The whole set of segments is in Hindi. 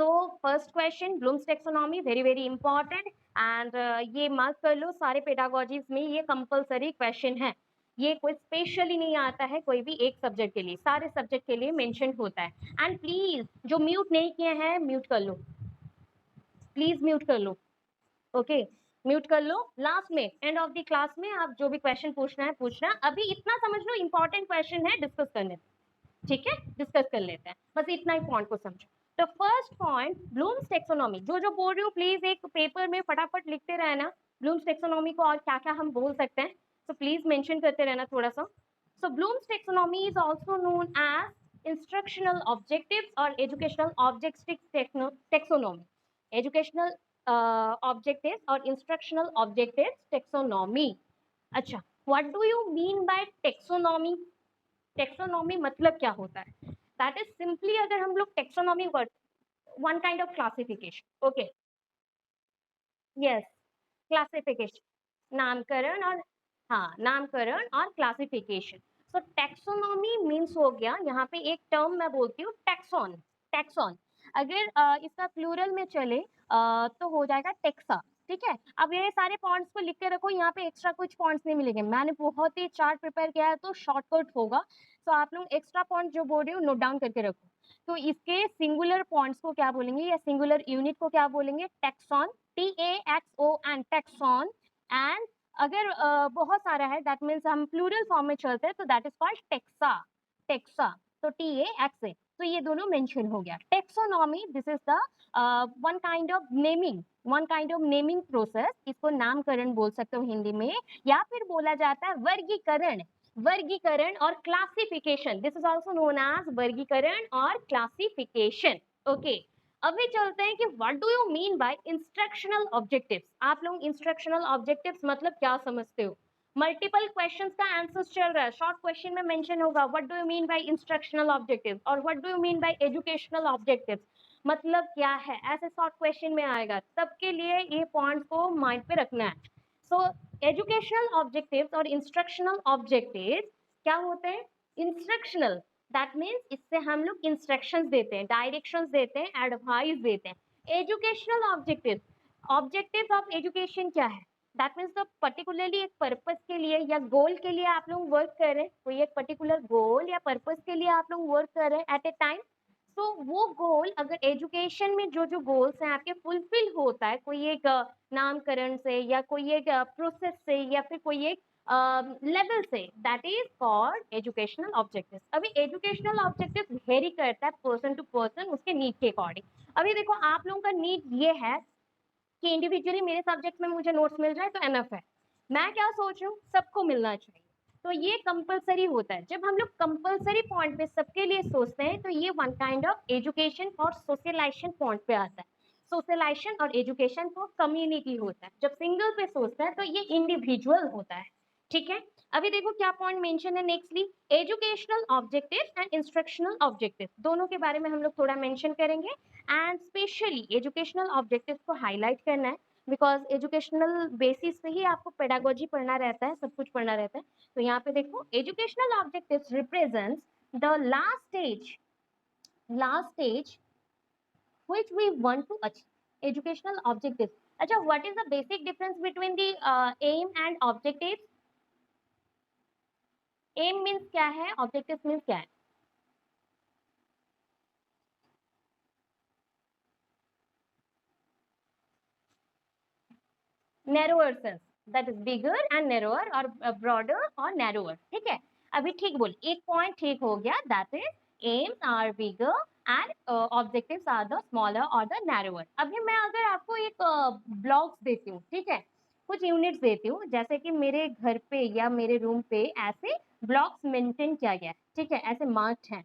First question blooms taxonomy, very very important, and ये मार्क कर लो, सारे पेडागोजीज में ये कंपलसरी क्वेश्चन है, ये कोई स्पेशली नहीं आता है कोई भी एक सब्जेक्ट के लिए, सारे सब्जेक्ट के लिए मेंशन होता है। एंड प्लीज जो म्यूट नहीं किए हैं म्यूट कर लो, प्लीज म्यूट कर लो, ओके म्यूट कर लो। लास्ट में एंड ऑफ द क्लास में आप जो भी क्वेश्चन पूछना है पूछना, अभी इतना समझ लो इंपॉर्टेंट क्वेश्चन है, डिस्कस करने, ठीक है डिस्कस कर लेते हैं, बस इतना ही पॉइंट को समझो। तो फर्स्ट पॉइंट ब्लूम्स टेक्सोनॉमी, जो बोल रही हूँ प्लीज एक पेपर में फटाफट लिखते रहना ब्लूम्स टेक्सोनॉमी को और क्या क्या हम बोल सकते हैं, तो प्लीज मेंशन करते रहना थोड़ा सा। So Bloom's taxonomy is also known as instructional objectives और educational objectives taxonomy, educational objectives और इंस्ट्रक्शनल ऑब्जेक्टिव्स टेक्सोनॉमी। अच्छा, what do you mean by taxonomy? Taxonomy मतलब क्या होता है? दैट इज सिंपली, अगर हम लोग taxonomy word, one kind of classification, okay yes classification, नामकरण और, हाँ नामकरण और क्लासिफिकेशन। सो टेक्सोनॉमी मीन्स हो गया, यहाँ पे एक टर्म मैं बोलती हूँ टेक्सॉन, टेक्सॉन अगर इसका प्लूरल में चले तो हो जाएगा टेक्सा, ठीक है। अब ये सारे पॉइंट्स को लिख के रखो, यहाँ पे एक्स्ट्रा कुछ पॉइंट्स नहीं मिलेंगे, मैंने बहुत ही चार्ट प्रिपेयर किया है तो शॉर्टकट होगा, तो आप लोग एक्स्ट्रा पॉइंट जो बोल रही हो नोट डाउन करके रखो। तो इसके सिंगुलर पॉइंट्स को क्या बोलेंगे या सिंगुलर यूनिट को क्या बोलेंगे? Tax on, TAXON, tax on. एंड अगर बहुत सारा है दैट मीन्स हम प्लूरल फॉर्म में चलते हैं तो that is called taxa, taxa, तो TAXA, तो ये दोनों मेंशन हो गया। Taxonomy, this is the one kind of naming, one kind of naming process, इसको नामकरण बोल सकते हो हिंदी में, या फिर बोला जाता है वर्गीकरण, वर्गीकरण और classification, this is also known as वर्गीकरण और क्लासिफिकेशन, ओके। अभी चलते हैं कि what do you mean by instructional objectives. आप लोग इंस्ट्रक्शनल ऑब्जेक्टिव्स मतलब क्या समझते हो? मल्टीपल क्वेश्चंस का आंसर्स चल रहा है, शॉर्ट क्वेश्चन में मेंशन होगा what do you mean by instructional objectives और what do you mean by educational objectives, मतलब क्या है, ऐसे शॉर्ट क्वेश्चन में आएगा, सबके लिए ये पॉइंट्स को माइंड पे रखना है। सो एजुकेशनल ऑब्जेक्टिव्स और इंस्ट्रक्शनल ऑब्जेक्टिव्स क्या होते हैं? इंस्ट्रक्शनल, दैट मीन्स इससे हम लोग इंस्ट्रक्शंस देते हैं, डायरेक्शंस देते हैं, एडवाइस देते हैं। Educational objectives, objective of education क्या है? दैट मीन्स तो पर्टिकुलरली एक पर्पस के लिए या गोल के लिए आप लोग वर्क कर रहे हैं, कोई एक पर्टिकुलर गोल या पर्पस के लिए आप लोग वर्क कर रहे हैं एट ए टाइम, तो वो गोल अगर एजुकेशन में जो जो गोल्स हैं आपके फुलफिल होता है, कोई एक नामकरण से या कोई एक प्रोसेस से या फिर कोई एक लेवल से, that is called educational objectives. अभी एजुकेशनल ऑब्जेक्टिव्स वेरी करता है पर्सन टू पर्सन, उसके नीड के अकॉर्डिंग। अभी देखो आप लोगों का नीड ये है कि इंडिविजुअली मेरे सब्जेक्ट में मुझे नोट्स मिल जाए तो एनफ है, मैं क्या सोच रही हूँ सबको मिलना चाहिए, तो ये कंपलसरी होता है। जब हम लोग कंपलसरी पॉइंट पे सबके लिए सोचते हैं तो ये वन काइंड ऑफ एजुकेशन और सोशलाइजेशन पॉइंट पे आता है। सोशलाइजेशन और एजुकेशन को कम्युनिटी होता है, जब सिंगल पे सोचता है तो ये इंडिविजुअल होता है, ठीक है। अभी देखो क्या पॉइंट मेंशन है nextly, educational objectives and instructional objectives, दोनों के बारे में हम लोग थोड़ा मेंशन करेंगे, एंड स्पेशली एजुकेशनल ऑब्जेक्टिव्स को हाईलाइट करना है, बिकॉज एजुकेशनल बेसिस पे ही आपको पेडागोजी पढ़ना रहता है, सब कुछ पढ़ना रहता है। तो यहाँ पे देखो educational objectives represents the last stage which we want to achieve, educational objectives। अच्छा, what is the basic difference between the aim and objectives? aim means क्या है, objectives means क्या है? narrower sense, that is bigger and narrower और broader और narrower, ठीक है। अभी ठीक बोल, एक पॉइंट ठीक हो गया, that is aims are bigger and objectives are the smaller or the narrower। अभी मैं अगर आपको एक ब्लॉक्स देती हूँ, ठीक है, कुछ यूनिट्स देती हूँ, जैसे कि मेरे घर पे या मेरे रूम पे ऐसे ब्लॉक्स मेंटेन किया गया है, ठीक है, ऐसे मार्क्ड हैं,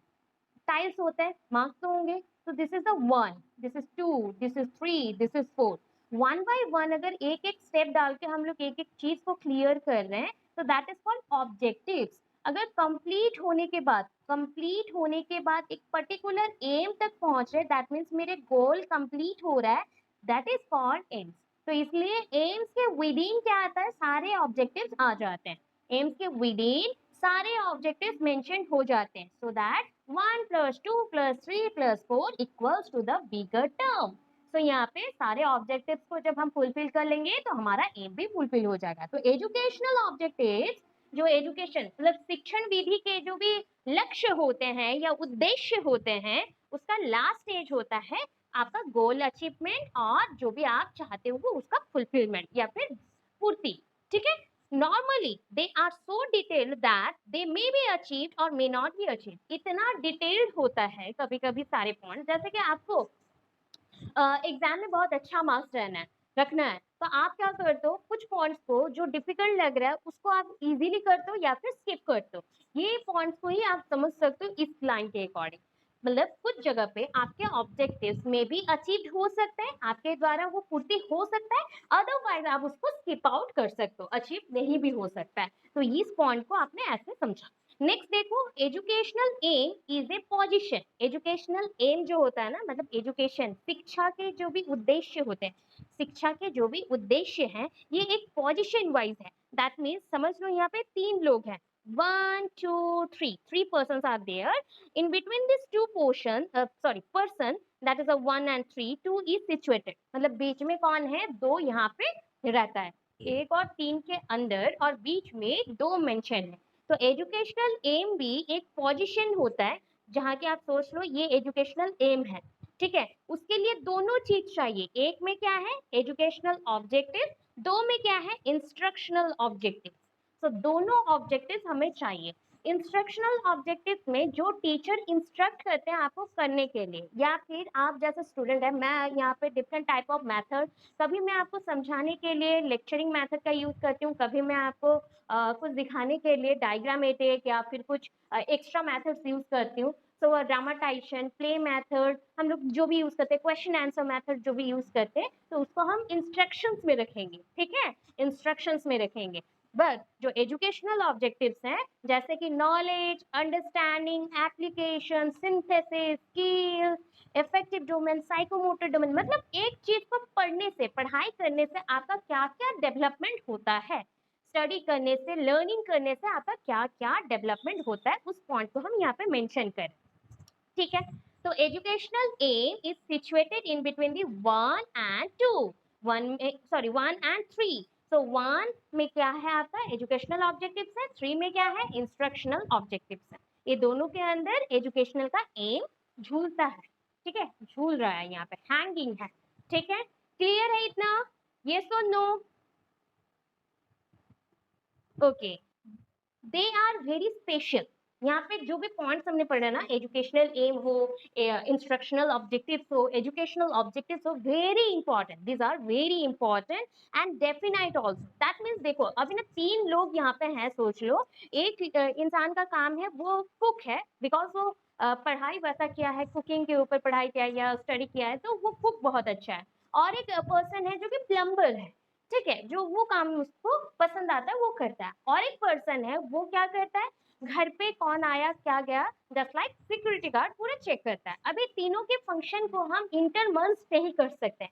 टाइल्स होते हैं, मार्क्स तो होंगे, तो this is the 1, this is 2, this is 3, this is 4, one by one अगर एक एक स्टेप डाल के हम लोग एक एक चीज को क्लियर कर रहे हैं तो दैट इज कॉल्ड ऑब्जेक्टिव्स। अगर कंप्लीट होने के बाद एक पर्टिकुलर एम तक पहुंच रहे, दैट मीन्स मेरे गोल कंप्लीट हो रहा है, दैट इज कॉल्ड एम्स। तो इसलिए एम्स के विदिन क्या आता है, सारे ऑब्जेक्टिव्स आ जाते हैं, एम्स के विदिन सारे ऑब्जेक्टिव्स मेंशन हो जाते हैं, so that 1 + 2 + 3 + 4 equals to the bigger term. तो यहाँ पे सारे ऑब्जेक्टिव्स को जब हम फुलफिल कर लेंगे तो हमारा एम भी फुलफिल हो जाएगा। तो एजुकेशनल ऑब्जेक्टिव्स, जो एजुकेशन मतलब शिक्षण विधि के जो भी लक्ष्य होते हैं या उद्देश्य होते हैं, उसका लास्ट स्टेज होता है आपका गोल अचीवमेंट और जो भी आप चाहते हो उसका फुलफिलमेंट या फिर पूर्ति। ठीक है, normally they are so detailed that they may be achieved or may not be achieved। इतना डिटेल्ड होता है कभी कभी सारे पॉइंट, जैसे कि आपको एग्जाम में बहुत अच्छा मार्क्स रखना है तो आप क्या करते हो, कुछ पॉइंट्स को जो डिफिकल्ट लग रहा है उसको आप इजीली करते हो या फिर स्किप करते हो। ये पॉइंट्स को ही आप समझ सकते हो इस लाइन के अकॉर्डिंग। मतलब कुछ जगह पे आपके ऑब्जेक्टिव्स में भी अचीव हो सकते हैं, आपके द्वारा वो पूर्ति हो सकता है, अदरवाइज आप उसको स्किप आउट कर सकते हो, अचीव नहीं भी हो सकता है। तो इस पॉइंट को आपने ऐसे समझा। नेक्स्ट देखो, educational aim is a position. Educational aim जो होता है ना, मतलब एजुकेशन शिक्षा के जो भी उद्देश्य होते हैं, शिक्षा के जो भी उद्देश्य हैं, ये एक पोजीशन वाइज है। दैट मीन्स समझ लो यहाँ पे 3 लोग हैं, 1 2 3, 3 persons are there। In between these two person, that is a 1 and 3, 2 is situated। मतलब बीच में कौन है, 2 यहाँ पे रहता है, 1 और 3 के अंदर और बीच में 2 मेंशन है। तो एजुकेशनल एम भी एक पोजीशन होता है जहाँ के आप सोच लो ये एजुकेशनल एम है। ठीक है, उसके लिए दोनों चीज चाहिए, एक में क्या है एजुकेशनल ऑब्जेक्टिव, दो में क्या है इंस्ट्रक्शनल ऑब्जेक्टिव। तो दोनों ऑब्जेक्टिव हमें चाहिए। इंस्ट्रक्शनल ऑब्जेक्टिव में जो टीचर इंस्ट्रक्ट करते हैं आपको करने के लिए, या फिर आप जैसे स्टूडेंट है, मैं यहाँ पे डिफरेंट टाइप ऑफ मेथड, कभी मैं आपको समझाने के लिए लेक्चरिंग मेथड का यूज करती हूँ, कभी मैं आपको कुछ दिखाने के लिए डायग्रामेटिक या फिर कुछ एक्स्ट्रा मेथड्स यूज करती हूँ। तो ड्रामाटाइजेशन, प्ले मेथड, हम लोग जो भी यूज करते हैं, क्वेश्चन आंसर मेथड जो भी यूज करते हैं, तो उसको हम इंस्ट्रक्शंस में रखेंगे। ठीक है, इंस्ट्रक्शंस में रखेंगे। बट जो एजुकेशनल ऑब्जेक्टिव्स हैं, जैसे कि knowledge, understanding, application, synthesis, skill, affective domain, psychomotor domain, मतलब एक चीज को पढ़ने से, पढ़ाई करने से आपका क्या क्या डेवलपमेंट होता है, स्टडी करने से, लर्निंग करने से आपका क्या क्या डेवलपमेंट होता है, उस पॉइंट को हम यहाँ पे मेंशन करें। ठीक है, तो educational aim is situated in between the 1 and 2, 1 and 3। तो 1 में क्या है आपका एजुकेशनल ऑब्जेक्टिव्स है, 3 में क्या है इंस्ट्रक्शनल ऑब्जेक्टिव्स है। ये दोनों के अंदर एजुकेशनल का एम झूलता है। ठीक है, झूल रहा है, यहाँ पे हैंगिंग है। ठीक है, क्लियर है इतना, यस और no? Okay, they are very special. यहाँ पे जो भी पॉइंट्स हमने पढ़ा ना, एजुकेशनल एम हो, इंस्ट्रक्शनल ऑब्जेक्टिव्स हो, एजुकेशनल ऑब्जेक्टिव्स हो, very important, these are very important and definite also. That means देखो अभी ना 3 लोग यहाँ पे हैं, सोच लो एक इंसान का काम है वो कुक है, बिकॉज वो पढ़ाई वैसा किया है, कुकिंग के ऊपर पढ़ाई किया है या स्टडी किया है, तो वो कुक बहुत अच्छा है। और एक पर्सन है जो कि प्लम्बर है, ठीक है, जो वो काम उसको पसंद आता है वो करता है। और एक पर्सन है वो क्या करता है, घर पे कौन आया क्या गया, जस्ट लाइक सिक्योरिटी गार्ड पूरा चेक करता है। अभी तीनों के फंक्शन को हम इंटरमर्ज नहीं कर सकते,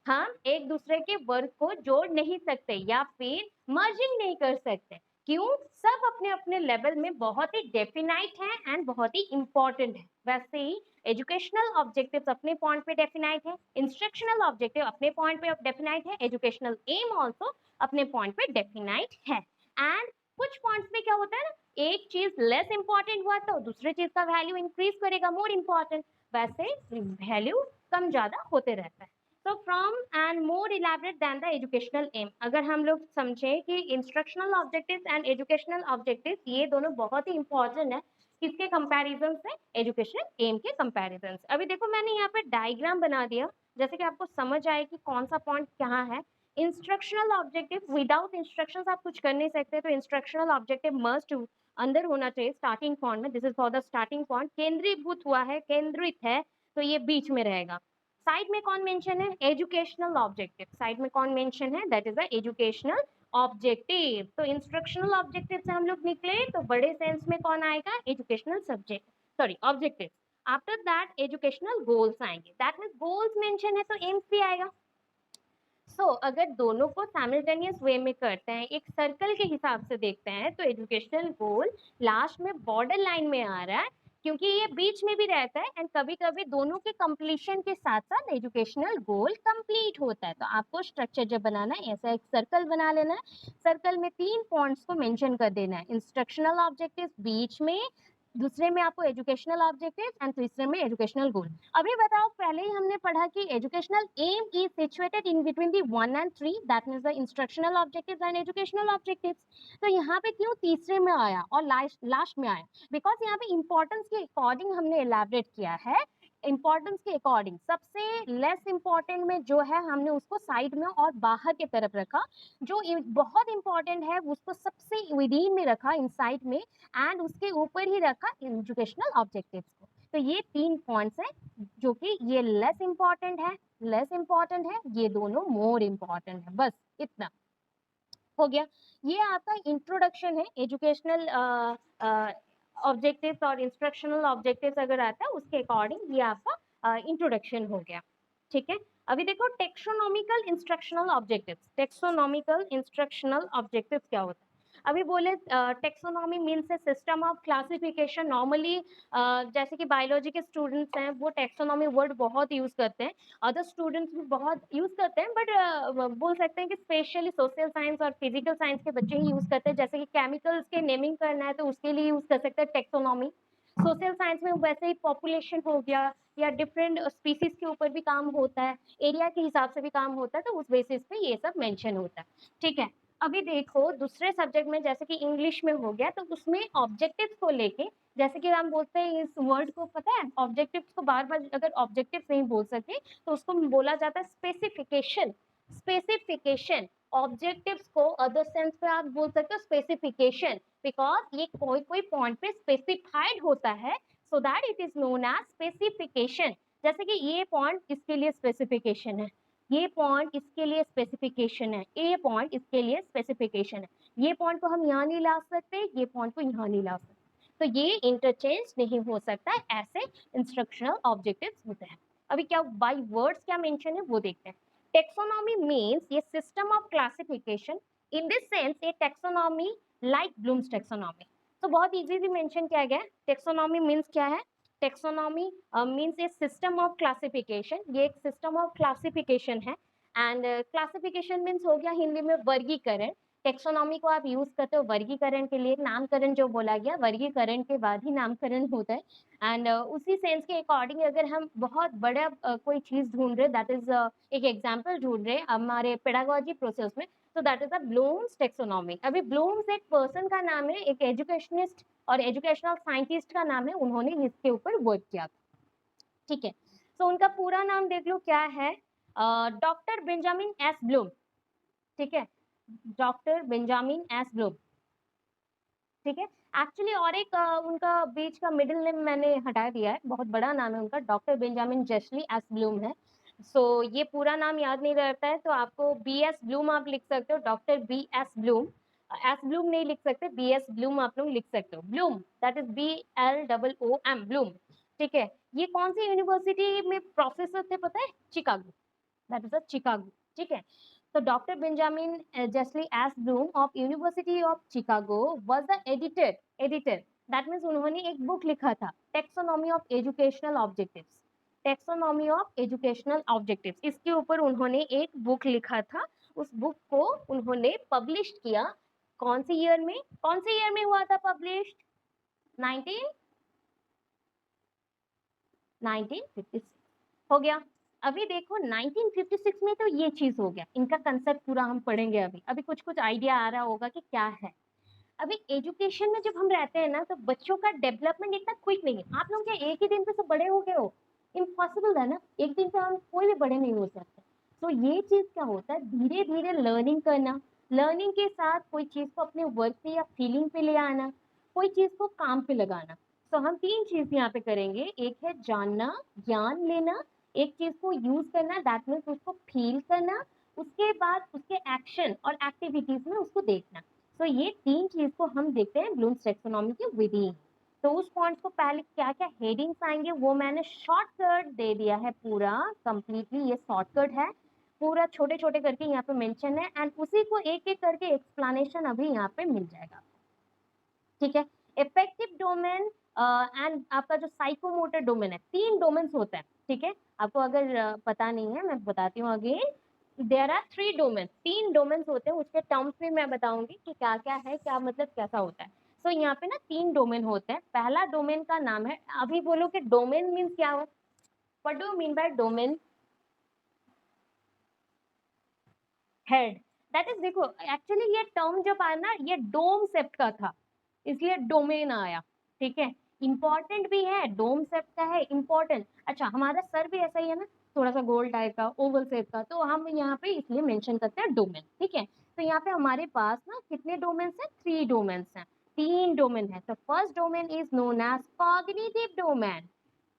हम एक दूसरे के वर्क को जोड़ नहीं सकते या फिर मर्जिंग नहीं कर सकते। क्यों? सब अपने अपने लेवल में बहुत ही डेफिनाइट हैं एंड बहुत ही इंपॉर्टेंट है। वैसे ही एजुकेशनल ऑब्जेक्टिव्स अपने पॉइंट पे डेफिनाइट है, इंस्ट्रक्शनल ऑब्जेक्टिव अपने पॉइंट पे डेफिनाइट है, एजुकेशनल एम आल्सो अपने पॉइंट पे डेफिनाइट है। एंड कुछ पॉइंट्स में क्या होता है ना, एक चीज लेस इंपॉर्टेंट हुआ तो दूसरे चीज का वैल्यू इंक्रीज करेगा, मोर इंपॉर्टेंट, वैसे वैल्यू कम ज्यादा होते रहता है। तो from and more elaborate than the educational aim. अगर हम लोग समझें कि instructional objectives and educational objectives ये दोनों बहुत ही इंपॉर्टेंट है, किसके कंपैरिजन से, एजुकेशनल एम के कंपैरिजन से। अभी देखो मैंने यहाँ पे डायग्राम बना दिया, जैसे कि आपको समझ आए कि कौन सा पॉइंट कहाँ है। इंस्ट्रक्शनल ऑब्जेक्टिव, विदाउट इंस्ट्रक्शंस आप कुछ कर नहीं सकते, तो इंस्ट्रक्शनल ऑब्जेक्टिव मस्ट अंदर होना चाहिए स्टार्टिंग पॉइंट में। This is for the starting point, केंद्रीभूत हुआ है, केंद्रित है, तो ये बीच में रहेगा। साइड में कौन मेंशन है, एजुकेशनल ऑब्जेक्टिव, साइड में कौन मेंशन है, that is the educational objective. तो इंस्ट्रक्शनल ऑब्जेक्टिव से हम लोग निकले तो बड़े सेंस में कौन आएगा, educational subject, sorry objective. After that educational goals आएंगे, दैट मीन्स गोल्स मेंशन है तो एम्स भी आएगा। अगर दोनों को साइमल्टेनियस वे में करते हैं, एक सर्कल के हिसाब से देखते हैं, तो एजुकेशनल गोल लास्ट में बॉर्डर लाइन में आ रहा है, क्योंकि ये बीच में भी रहता है एंड कभी कभी दोनों के कंप्लीशन के साथ साथ एजुकेशनल गोल कंप्लीट होता है। तो आपको स्ट्रक्चर जब बनाना है, ऐसा एक सर्कल बना लेना है, सर्कल में 3 पॉइंट्स को मेंशन कर देना है, इंस्ट्रक्शनल ऑब्जेक्टिव बीच में, दूसरे में आपको एजुकेशनल ऑब्जेक्टिव एंड तीसरे में एजुकेशनल गोल। अभी बताओ, पहले ही हमने पढ़ा कि educational aim is situated in between the 1 and 3, that means the instructional objectives and educational objectives. तो यहाँ पे क्यों तीसरे में आया और लास्ट में आया? बिकॉज यहाँ पे इंपॉर्टेंस के अकॉर्डिंग हमने एलैबोरेट किया है, इंपॉर्टेंस के अकॉर्डिंग सबसे लेस इंपॉर्टेंट में जो है हमने उसको साइड में और बाहर की तरफ रखा, जो बहुत इंपॉर्टेंट है उसको सबसे विदिन में रखा, इनसाइड में, एंड उसके ऊपर ही रखा एजुकेशनल ऑब्जेक्टिव्स को। तो ये 3 पॉइंट्स हैं, जो कि ये लेस इंपॉर्टेंट है, ये दोनों मोर इंपॉर्टेंट है। बस इतना हो गया। ये आपका इंट्रोडक्शन है एजुकेशनल ऑब्जेक्टिव्स और इंस्ट्रक्शनल ऑब्जेक्टिव्स अगर आता है उसके अकॉर्डिंग ये आपका इंट्रोडक्शन हो गया। ठीक है, अभी देखो taxonomical instructional objectives. Taxonomical instructional objectives क्या होता है? अभी बोले taxonomy means A system of classification. Normally जैसे कि बायोलॉजी के स्टूडेंट्स हैं वो टेक्सोनॉमी वर्ड बहुत यूज करते हैं, अदर स्टूडेंट्स भी बहुत यूज करते हैं, बट बोल सकते हैं कि स्पेशली सोशल साइंस और फिजिकल साइंस के बच्चे ही यूज करते हैं। जैसे कि केमिकल्स के नेमिंग करना है तो उसके लिए यूज कर सकते हैं टेक्सोनॉमी। सोशल साइंस में वैसे ही पॉपुलेशन हो गया या डिफरेंट स्पीसीज के ऊपर भी काम होता है, एरिया के हिसाब से भी काम होता है, तो उस बेसिस पे ये सब मेंशन होता है। ठीक है, अभी देखो दूसरे सब्जेक्ट में जैसे कि इंग्लिश में हो गया, तो उसमें ऑब्जेक्टिव्स को लेके, जैसे कि हम बोलते हैं इस वर्ड को, पता है ऑब्जेक्टिव्स को बार बार अगर ऑब्जेक्टिव्स नहीं बोल सके तो उसको बोला जाता है स्पेसिफिकेशन। स्पेसिफिकेशन ऑब्जेक्टिव्स को अदर सेंस पे आप बोल सकते हो स्पेसिफिकेशन, बिकॉज ये कोई कोई पॉइंट पे स्पेसिफाइड होता है, so that it is known as specification. जैसे कि ये पॉइंट इसके लिए स्पेसिफिकेशन है, ये पॉइंट इसके लिए स्पेसिफिकेशन है, ये पॉइंट इसके लिए स्पेसिफिकेशन है, ये पॉइंट को हम यहाँ नहीं ला सकते, ये पॉइंट को यहाँ नहीं ला सकते, तो ये इंटरचेंज नहीं हो सकता है, ऐसे इंस्ट्रक्शनल ऑब्जेक्टिव्स होते हैं। अभी क्या बाय वर्ड्स क्या मेंशन है वो देखते हैं। टेक्सोनॉमी मींस ये system of classification, in this sense ये टेक्सोनॉमी लाइक ब्लूम्स टेक्सोनॉमी। तो बहुत इजीली मेंशन किया गया। टेक्सोनॉमी मींस क्या है? Taxonomy means A system of classification, ये एक सिस्टम ऑफ क्लासिफिकेशन है। एंड क्लासिफिकेशन मींस हो गया हिंदी में वर्गीकरण। टेक्सोनॉमी को आप यूज करते हो वर्गीकरण के लिए, नामकरण जो बोला गया, वर्गीकरण के बाद ही नामकरण होता है। एंड उसी सेंस के अकॉर्डिंग अगर हम बहुत बड़ा कोई चीज ढूंढ रहे, दैट इज एक एग्जाम्पल ढूंढ रहे हमारे पेडागोजी प्रोसेस में, तो that is a blooms taxonomy. अभी ब्लूम्स एक पर्सन का नाम है, एक एजुकेशनिस्ट और एजुकेशनल साइंटिस्ट का नाम है, उन्होंने इसके ऊपर वर्क किया था। ठीक है, तो उनका पूरा नाम देख लो क्या है, डॉक्टर बेंजामिन एस ब्लूम। ठीक है, डॉक्टर बेंजामिन एस ब्लूम। ठीक है, एक्चुअली और एक उनका बीच का मिडिल नेम मैंने हटा दिया है, बहुत बड़ा नाम है उनका, डॉक्टर बेंजामिन जेस्ली एस ब्लूम है। सो ये पूरा नाम याद नहीं रहता है तो आपको बी एस ब्लूम आप लिख सकते हो, doctor B S Bloom. S Bloom नहीं लिख सकते, बी एस ब्लूम आप लोग लिख सकते हो। Bloom that is BLOOM Bloom. ठीक है, ये कौन सी यूनिवर्सिटी में प्रोफेसर थे पता है? Chicago, that is a Chicago. ठीक है, so Dr. Benjamin Jessley S. Bloom of University of Chicago was the editor. That means उन्होंने एक बुक लिखा था, Taxonomy of Educational Objectives. Taxonomy of Educational Objectives, इसके ऊपर उन्होंने एक बुक लिखा था। उस बुक को उन्होंने पब्लिश किया, कौन से ईयर में, कौन से ईयर में हुआ था पब्लिश? 1956 हो गया। अभी देखो 1956 में तो ये चीज हो गया, इनका कंसेप्ट पूरा हम पढ़ेंगे। अभी कुछ कुछ आइडिया आ रहा होगा कि क्या है। अभी एजुकेशन में जब हम रहते हैं ना, तो बच्चों का डेवलपमेंट इतना क्विक नहीं है। आप लोग क्या एक ही दिन पे सब बड़े हो गए हो? इम्पॉसिबल है ना, एक दिन पे हम कोई भी बड़े नहीं हो सकते। तो ये चीज क्या होता है, धीरे धीरे लर्निंग करना, लर्निंग के साथ कोई चीज को अपने वर्क पे या फीलिंग पे ले आना, कोई चीज को काम पे लगाना। तो हम 3 चीज यहाँ पे करेंगे, एक है जानना, ज्ञान लेना, एक चीज को यूज करना, दैट मीन्स उसको फील करना, उसके बाद उसके एक्शन और एक्टिविटीज में उसको देखना। तो ये 3 चीज को हम देखते हैं ब्लूम्स टैक्सोनॉमी के विदिन। तो उस पॉइंट्स को पहले क्या क्या हेडिंग्स आएंगे वो मैंने शॉर्टकट दे दिया है, पूरा कंप्लीटली ये शॉर्टकट है। पूरा छोटे छोटे करके यहाँ पे मेंशन है एंड उसी को एक एक करके एक्सप्लेनेशन अभी यहाँ पे मिल जाएगा, ठीक है। इफेक्टिव डोमेन एंड आपका जो साइकोमोटर डोमेन है, 3 डोमेन्स होते हैं, ठीक है। आपको अगर पता नहीं है मैं बताती हूँ again, there are 3 domain, 3 domains होते हैं, उसके टर्म्स भी मैं बताऊंगी कि क्या क्या है, क्या मतलब कैसा होता है। सो यहाँ पे ना 3 डोमेन होते हैं। पहला डोमेन का नाम है, अभी बोलो कि डोमेन मीन्स क्या हो, what do you mean bye domain? Head, that is, देखो एक्चुअली ये टर्म जब आया ना, ये डोम सेप्ट का था, इसलिए डोमेन आया, ठीक है। इंपॉर्टेंट भी है, डोम सेप्ट का है, इंपॉर्टेंट। अच्छा, हमारा सर भी ऐसा ही है ना, थोड़ा सा गोल टाइप का, ओवल शेप का, तो हम यहाँ पे इसलिए मेंशन करते हैं डोमेन, ठीक है। तो यहाँ पे हमारे पास ना कितने डोमेन्स हैं? 3 डोमेन्स हैं, 3 डोमेन है। तो first domain is known as cognitive domain.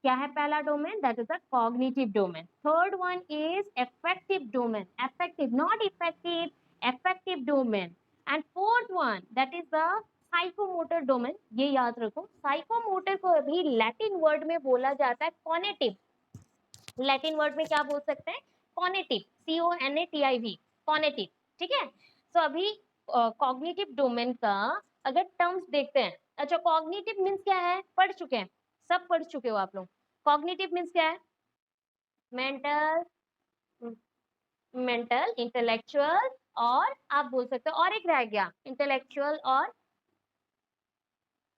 क्या है पहला domain? That is the cognitive domain. Third one is affective domain, affective not effective, affective domain. And fourth one that is the psychomotor domain. ये याद रखो, साइकोमोटर को अभी लैटिन वर्ड में बोला जाता है कॉनेटिव। लैटिन वर्ड में क्या बोल सकते हैं? कॉनेटिव, CONATIV, कॉनेटिव, ठीक है। तो अभी कॉग्निटिव डोमेन का अगर टर्म्स देखते हैं, अच्छा कॉग्निटिव मीन्स क्या है? पढ़ चुके हैं, सब पढ़ चुके हो आप लोग। कॉग्निटिव मीन्स क्या है? मेंटल, मेंटल, इंटेलेक्चुअल, और आप बोल सकते हो और एक रह गया, इंटेलेक्चुअल और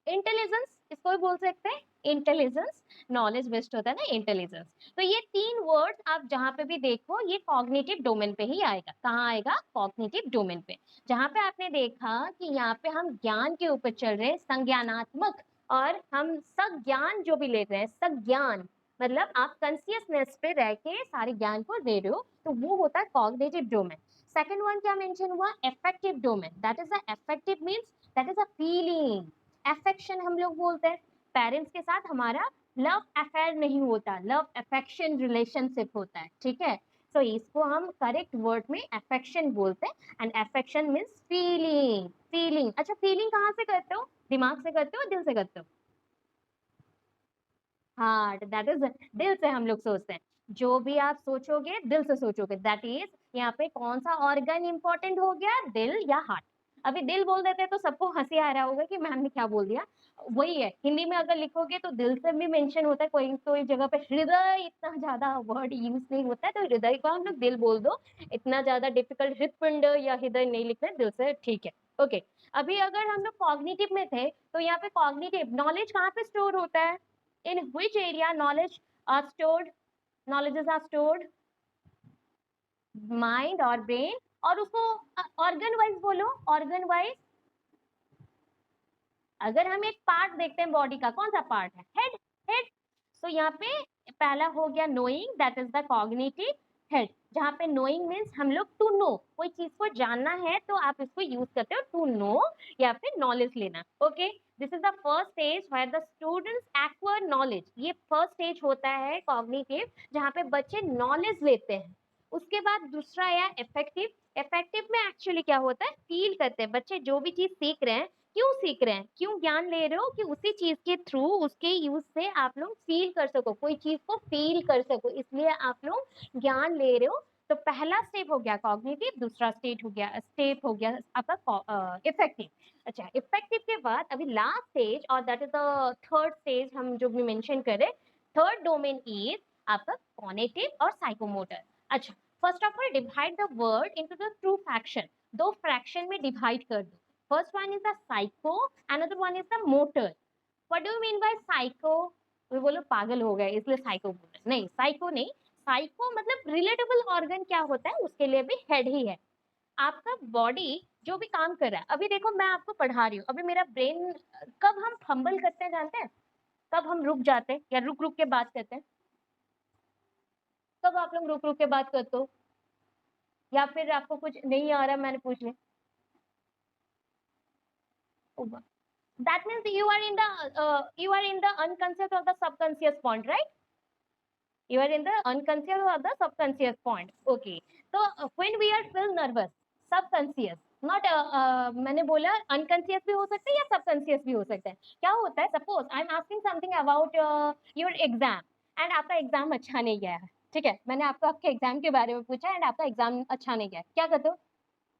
इंटेलिजेंस, इसको भी बोल सकते हैं इंटेलिजेंस, नॉलेज बेस्ड होता है ना इंटेलिजेंस। तो ये 3 वर्ड्स आप जहां पे भी देखो ये कॉग्निटिव डोमेन पे ही आएगा। कहाँ आएगा? कॉग्निटिव डोमेन पे। जहां पे आपने देखा कि यहाँ पे हम ज्ञान के ऊपर चल रहे हैं, संज्ञानात्मक, और हम संज्ञान जो भी ले रहे हैं, संज्ञान मतलब आप कॉन्शियसनेस पे रह के सारे ज्ञान को दे रहे हो, तो वो होता है कॉग्निटिव डोमेन। सेकंड वन क्या मेंशन हुआ? Affective domain. That is a affective means that is a feeling, affection हम लोग बोलते हैं। पेरेंट्स के साथ हमारा लव अफेयर नहीं होता, लव अफेक्शन रिलेशनशिप होता है, ठीक है। तो इसको हम करेक्ट वर्ड में अफेक्शन बोलते हैं। And affection means feeling, feeling. अच्छा, फीलिंग कहाँ से करते हो? दिमाग से करते हो, दिल से करते हो? हार्ट, दैट इज, दिल से हम लोग सोचते हैं। जो भी आप सोचोगे दिल से सोचोगे, दैट इज, यहाँ पे कौन सा ऑर्गन इंपॉर्टेंट हो गया? दिल या हार्ट? अभी दिल बोल देते हैं तो सबको हंसी आ रहा होगा कि मैम ने क्या बोल दिया। वही है, हिंदी में अगर लिखोगे तो दिल से भी मेंशन होता है, कोई कोई जगह पे हृदय, इतना ज्यादा वर्ड यूज नहीं होता है, तो हृदय को हम लोग दिल बोल दो। इतना ज्यादा डिफिकल्ट हृदपिंड या हृदय नहीं लिखना है, दिल से ठीक है, ओके। अभी अगर हम लोग कॉग्निटिव में थे, तो यहाँ पे कॉग्निटिव नॉलेज कहाँ पे स्टोर होता है? In which area knowledge are stored? Knowledges are stored mind और brain, और उसको ऑर्गन वाइज बोलो, ऑर्गन वाइज। अगर हम एक पार्ट देखते हैं बॉडी का, कौन सा पार्ट है? Head, head. तो यहाँ पे पहला हो गया knowing, that is the cognitive head. जहाँ पे नोइंग मीन्स हम लोग टू नो, कोई चीज को जानना है तो आप इसको यूज करते हो टू नो, या फिर नॉलेज लेना, okay. This is the first stage where the students acquire knowledge. ये फर्स्ट स्टेज होता है कॉग्निटिव, जहाँ पे बच्चे नॉलेज लेते हैं। उसके बाद दूसरा आया इफेक्टिव। इफेक्टिव में एक्चुअली क्या होता है? फील करते हैं बच्चे, जो भी चीज सीख रहे हैं, क्यों सीख रहे हैं, क्यों ज्ञान ले रहे हो, कि उसी चीज के थ्रू, उसके यूज से आप लोग फील कर सको, कोई चीज को फील कर सको, इसलिए आप लोग ज्ञान ले रहे हो। तो पहला स्टेप हो गया कॉग्निटिव, दूसरा स्टेप हो गया आपका इफेक्टिव। अच्छा, इफेक्टिव के बाद अभी लास्ट स्टेज, और that is the third stage हम जो भी मेंशन करें, थर्ड डोमेन इज आपका कॉग्निटिव और साइकोमोटर। अच्छा, first of all divide the word into the two fraction, 2 fraction में डिवाइड कर दो। First one is the psycho, another one is the motor. What do you mean by psycho? वे बोलो पागल हो गए इसलिए साइको बोल रहे, नहीं साइको नहीं, साइको मतलब रिलेटेबल ऑर्गन क्या होता है, उसके लिए भी हेड ही है। आपका बॉडी जो भी काम कर रहा है, अभी देखो मैं आपको पढ़ा रही हूँ, अभी मेरा ब्रेन, कब हम फंबल करते हैं जानते हैं? कब हम रुक जाते हैं या रुक रुक के बात करते हैं? कब आप लोग रुक रुक के बात करते हो, या फिर आपको कुछ नहीं आ रहा मैंने पूछ लिया? That means you are in the unconscious or the subconscious point, right? You are in the unconscious or the subconscious point, okay. So when we are feel nervous, subconscious, not मैंने बोला अनकॉन्शियस भी हो सकता है या सबकॉन्शियस भी हो सकता है। क्या होता है, suppose I am asking something about your exam, and आपका एग्जाम अच्छा नहीं गया है, ठीक है, मैंने आपको आपके एग्जाम के बारे में पूछा एंड आपका एग्जाम अच्छा नहीं गया, क्या करते हो?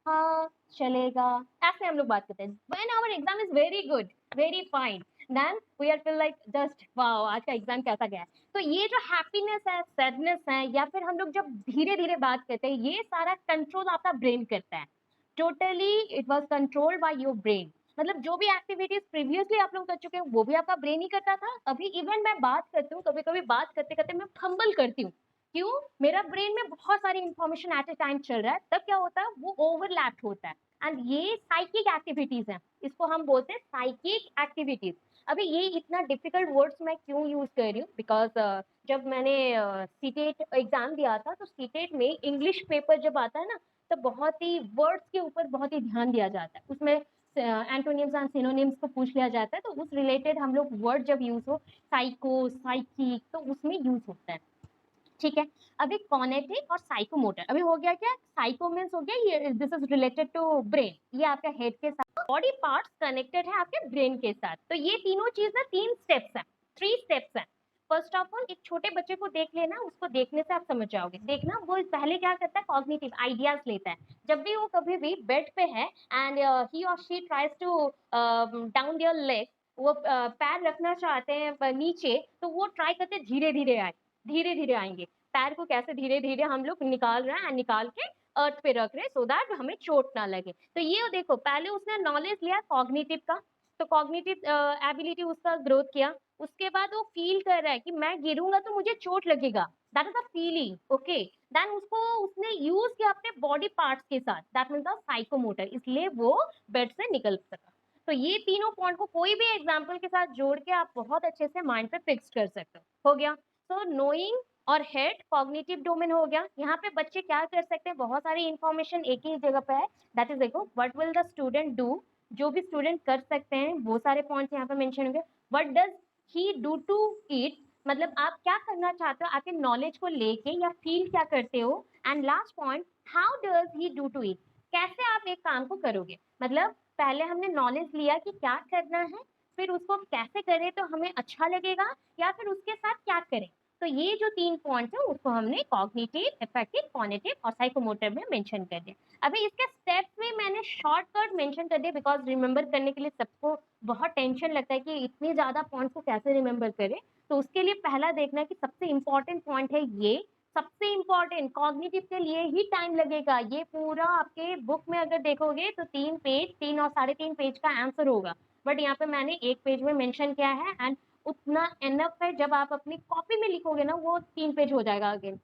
हाँ, चलेगा, ऐसे हम लोग बात करते हैं। When our exam is very good, very fine, then we are feel like just wow, आज का एग्जाम कैसा गया है। तो ये जो हैप्पीनेस है, सैडनेस है, या फिर हम लोग जब धीरे धीरे बात करते हैं, ये सारा कंट्रोल आपका ब्रेन करता है। Totally it was controlled by your brain. मतलब जो भी एक्टिविटीज प्रीवियसली आप लोग कर चुके हैं वो भी आपका ब्रेन ही करता था। अभी इवन मैं बात करती हूँ, कभी कभी बात करते करते मैं फंबल करती हूँ। क्यों? मेरा ब्रेन में बहुत सारी इंफॉर्मेशन एट ए टाइम चल रहा है, तब क्या होता है, वो ओवरलैप होता है। एंड ये साइकिक एक्टिविटीज है, इसको हम बोलते हैं साइकिक एक्टिविटीज। अभी ये इतना डिफिकल्ट वर्ड्स मैं क्यों यूज कर रही हूँ, बिकॉज जब मैंने सीटेट एग्जाम दिया था, तो सीटेट में इंग्लिश पेपर जब आता है ना, तो बहुत ही वर्ड्स के ऊपर बहुत ही ध्यान दिया जाता है। उसमें एंटोनिम्स एंड सिनोनिम्स को पूछ लिया जाता है, तो उस रिलेटेड हम लोग वर्ड जब यूज हो, साइको, साइकिक, तो उसमें यूज होता है। ठीक है, अभी कॉग्निटिव और साइकोमोटर, अभी हो गया क्या, साइको मींस हो गया ये, this is related to brain, ये आपका हेड के साथ, बॉडी पार्ट्स कनेक्टेड है आपके ब्रेन के साथ। तो ये तीनों चीज ना 3 स्टेप्स है, 3 स्टेप्स है। फर्स्ट ऑफ ऑल, एक छोटे बच्चे को देख लेना, उसको देखने से आप समझ जाओगे। देखना वो पहले क्या करता है, कॉग्निटिव आइडियाज लेता है। जब भी वो कभी भी बेड पे है एंड ही और she tries to down their leg, वो पैर रखना चाहते हैं नीचे, तो वो ट्राई करते धीरे धीरे आए, धीरे धीरे आएंगे। पैर को कैसे धीरे धीरे हम लोग निकाल रहे हैं, निकाल के अर्थ पे रख रहे हैं, सो दैट हमें चोट ना लगे। तो ये देखो, पहले उसने नॉलेज लिया कॉग्निटिव का, तो कॉग्निटिव एबिलिटी उसका ग्रोथ किया। उसके बाद वो फील कर रहा है कि मैं गिरूंगा तो मुझे चोट लगेगा, that is a feeling, okay. Then उसको उसने यूज किया अपने बॉडी पार्ट्स के साथ, दैट मीन्स द साइकोमोटर, इसलिए वो बेड से निकल सका। तो ये तीनों पॉइंट को कोई भी एग्जाम्पल के साथ जोड़ के आप बहुत अच्छे से माइंड पे फिक्स कर सकते हो गया। सो नोइंग और हेड कॉग्निटिव डोमेन हो गया। यहाँ पे बच्चे क्या कर सकते हैं, बहुत सारी इंफॉर्मेशन एक ही जगह पे है, दैट इज देखो, what will the student do, जो भी स्टूडेंट कर सकते हैं वो सारे पॉइंट्स यहाँ पे मेंशन होंगे। What does he do to it, मतलब आप क्या करना चाहते हो आपके नॉलेज को लेके, या फील क्या करते हो। And last point, how does he do to it, कैसे आप एक काम को करोगे। मतलब पहले हमने नॉलेज लिया कि क्या करना है, फिर उसको कैसे करें तो हमें अच्छा लगेगा, या फिर उसके साथ क्या करें। तो ये जो 3 पॉइंट्स है उसको हमने कॉग्निटिव, अफेक्टिव, कॉग्निटिव और साइकोमोटर में मेंशन कर दिया। अभी इसके स्टेप्स में मैंने शॉर्टकट मेंशन कर दिया, बिकॉज रिमेंबर करने के लिए सबको बहुत टेंशन लगता है कि इतने ज्यादा पॉइंट्स को कैसे रिमेंबर करें। तो उसके लिए पहला देखना है कि सबसे इंपॉर्टेंट पॉइंट है ये, सबसे इंपॉर्टेंट, कॉग्निटिव के लिए ही टाइम लगेगा। ये पूरा आपके बुक में अगर देखोगे तो 3 पेज, 3 और 3.5 पेज का आंसर होगा, बट यहाँ पे मैंने 1 पेज में मेंशन किया है, एंड उतना एनफ है। जब आप अपनी कॉपी में लिखोगे ना, वो 3 पेज हो जाएगा अगेन।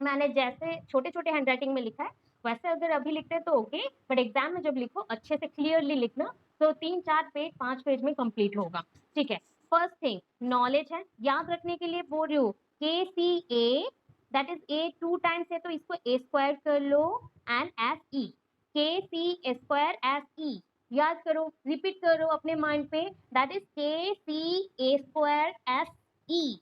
मैंने जैसे छोटे छोटे हैंड राइटिंग में लिखा है, वैसे अगर अभी लिखते हैं तो ओके, बट एग्जाम में जब लिखो अच्छे से क्लियरली लिखना, तो 3 4 पेज 5 पेज में कंप्लीट होगा। ठीक है, फर्स्ट थिंग नॉलेज है, याद रखने के लिए बोल रही हूँ, के सी ए, दैट इज ए 2 टाइम्स है, तो इसको ए स्क्वायर कर लो, एंड एस ई, के सी स्क्वायर एस ई, याद करो, रिपीट करो अपने माइंड पे, दैट इज के सी ए स्क्वायर एस ई,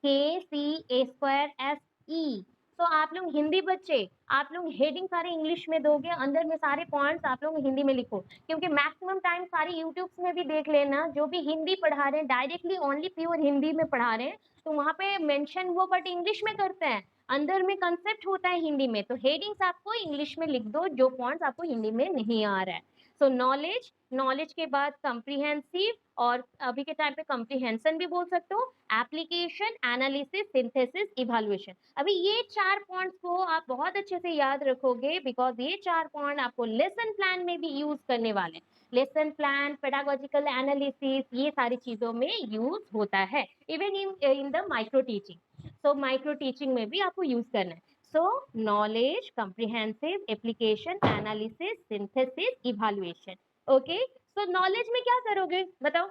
के सी ए स्क्वायर एस ई। तो आप लोग हिंदी बच्चे, आप लोग हेडिंग सारे इंग्लिश में दोगे, अंदर में सारे पॉइंट्स आप लोग हिंदी में लिखो, क्योंकि मैक्सिमम टाइम सारे यूट्यूब में भी देख लेना, जो भी हिंदी पढ़ा रहे हैं डायरेक्टली ओनली प्योर हिंदी में पढ़ा रहे हैं, तो वहां पे मेंशन वो बट इंग्लिश में करते हैं, अंदर में कंसेप्ट होता है हिंदी में। तो हेडिंग्स आपको इंग्लिश में लिख दो, जो पॉइंट्स आपको हिंदी में नहीं आ रहा है। सो नॉलेज, नॉलेज के बाद कंप्रीहेंसिव, और अभी के टाइम पे कंप्रीहेंशन भी बोल सकते हो, एप्लीकेशन, एनालिसिस, सिंथेसिस, इवैल्यूएशन। अभी ये 4 पॉइंट्स को आप बहुत अच्छे से याद रखोगे, बिकॉज ये 4 पॉइंट आपको लेसन प्लान में भी यूज करने वाले हैं। लेसन प्लान, पेडागोजिकल एनालिसिस, ये सारी चीजों में यूज होता है, even in the micro teaching. So micro teaching में भी आपको यूज करना है। सो knowledge, comprehensive, application, analysis, synthesis, evaluation. Okay, सो नॉलेज में क्या करोगे बताओ।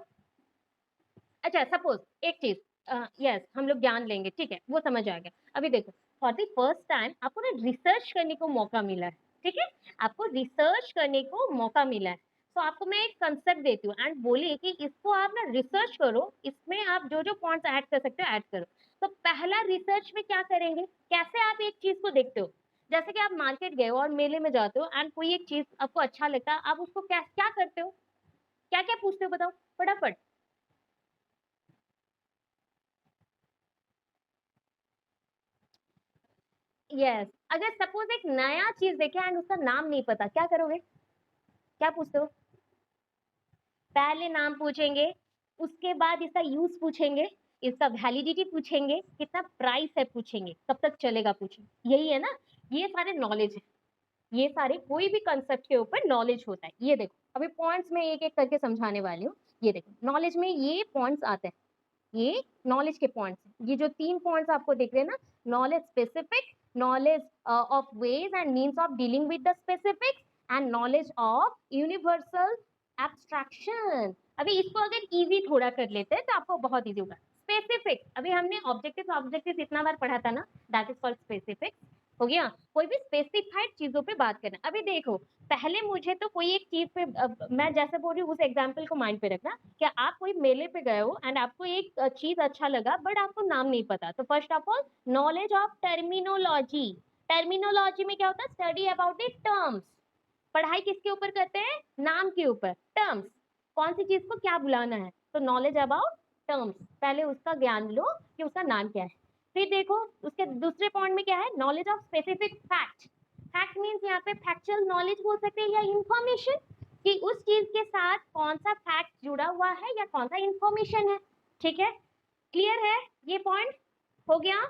अच्छा, सपोज एक चीज, यस हम लोग ज्ञान लेंगे, ठीक है, वो समझ आ गया। अभी देखो, फॉर द फर्स्ट टाइम आपको ना रिसर्च करने को मौका मिला है, ठीक है, आपको रिसर्च करने को मौका मिला है। तो आपको मैं एक कंसेप्ट देती हूँ एंड बोली कि इसको आप ना रिसर्च करो, इसमें आप जो जो पॉइंट्स ऐड कर सकते हो ऐड करो। तो पहला रिसर्च में क्या करेंगे, कैसे आप एक चीज को देखते हो। जैसे कि आप मार्केट गए हो और मेले में जाते हो एंड कोई एक चीज आपको अच्छा लगता है, आप उसको क्या क्या करते हो, क्या क्या पूछते हो बताओ फटाफट। यस, अगर सपोज एक नया चीज देखे एंड उसका नाम नहीं पता, क्या करोगे? क्या पूछते हो? पहले नाम पूछेंगे, उसके बाद इसका यूज पूछेंगे, इसका वैलिडिटी पूछेंगे, कितना प्राइस है पूछेंगे, कब तक चलेगा पूछेंगे, यही है ना। ये सारे नॉलेज है, ये सारे कोई भी कंसेप्ट के ऊपर नॉलेज होता है। ये देखो अभी पॉइंट्स में एक एक करके समझाने वाली हूँ। ये देखो नॉलेज में ये पॉइंट्स आते हैं, ये नॉलेज के पॉइंट्स हैं। ये जो 3 पॉइंट्स आपको दिख रहे हैं ना, knowledge specific, knowledge of ways and means of dealing with the specifics and knowledge of universal abstraction। अभी इसको अगर इजी थोड़ा कर लेते हैं तो आपको बहुत इजी होगा। स्पेसिफिक, अभी हमने ऑब्जेक्टिव ऑब्जेक्टिव इतना बार पढ़ा था ना, दैट इज कॉल्ड स्पेसिफिक। हो गया, कोई भी स्पेसिफाइड चीजों पे बात करना। अभी देखो पहले मुझे तो कोई एक चीज पे मैं जैसे बोल रही हूँ उस एग्जाम्पल को माइंड पे रखना। क्या आप कोई मेले पे गए हो एंड आपको एक चीज अच्छा लगा बट आपको नाम नहीं पता, तो first of all knowledge of terminology. Terminology में क्या होता है? Study about the terms. पढ़ाई किसके ऊपर करते हैं? नाम के ऊपर, टर्म्स, कौन सी चीज को क्या बुलाना है। तो नॉलेज अबाउट टर्म्स, पहले उसका ज्ञान लो कि उसका नाम क्या है। फिर देखो उसके दूसरे पॉइंट में क्या है? Knowledge of specific fact. Fact means यहाँ पे फैक्चुअल नॉलेज बोल सकते हैं या इंफॉर्मेशन, कि उस चीज के साथ कौन सा फैक्ट जुड़ा हुआ है या कौन सा इंफॉर्मेशन है। ठीक है, क्लियर है ये पॉइंट? हो गया।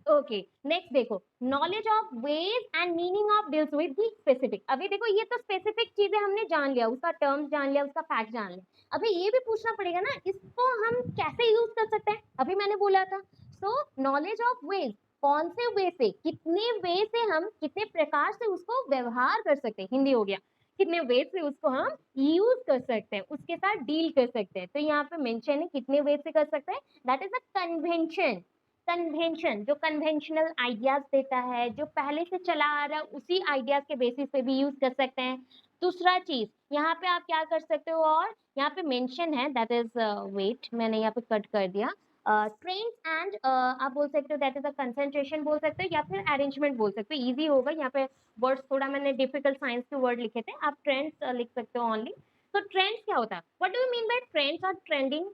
ओके, नेक्स्ट देखो knowledge of ways and meaning of deals with the specific. अभी देखो ये तो स्पेसिफिक चीजें हमने जान लिया, उसका टर्म्स जान लिया, उसका फैक्ट जान लिया। अभी ये भी पूछना पड़ेगा ना इसको हम कैसे यूज कर सकते हैं। अभी मैंने बोला था सो नॉलेज ऑफ वेज, कौन से वे से, कितने वे से हम कितने प्रकार से उसको व्यवहार कर सकते हैं, हिंदी हो गया, कितने वे से उसको हम यूज कर सकते हैं, उसके साथ डील कर सकते हैं। तो यहाँ पे मेंशन है कितने वे से कर सकते हैं, that is a convention. Convention जो कन्वेंशनल आइडियाज देता है, जो पहले से चला आ रहा है उसी आइडियाज के बेसिस पे भी यूज कर सकते हैं। दूसरा चीज यहाँ पे आप क्या कर सकते हो, और यहाँ पे मेंशन है दैट इज वेट, मैंने यहाँ पे कट कर दिया, ट्रेंड्स एंड आप बोल सकते हो दैट इज अ कंसंट्रेशन बोल सकते हो, या फिर अरेंजमेंट बोल सकते हो, इजी होगा। यहाँ पे वर्ड्स थोड़ा मैंने डिफिकल्ट साइंस के वर्ड लिखे थे, आप ट्रेंड्स लिख सकते हो ओनली। तो ट्रेंड्स क्या होता है, what do you mean bye trends और ट्रेंडिंग?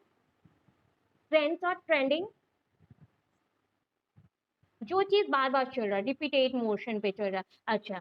ट्रेंड्स और ट्रेंडिंग, जो चीज बार बार चल रहा है, रिपीटेड मोशन पे चल रहा है। अच्छा,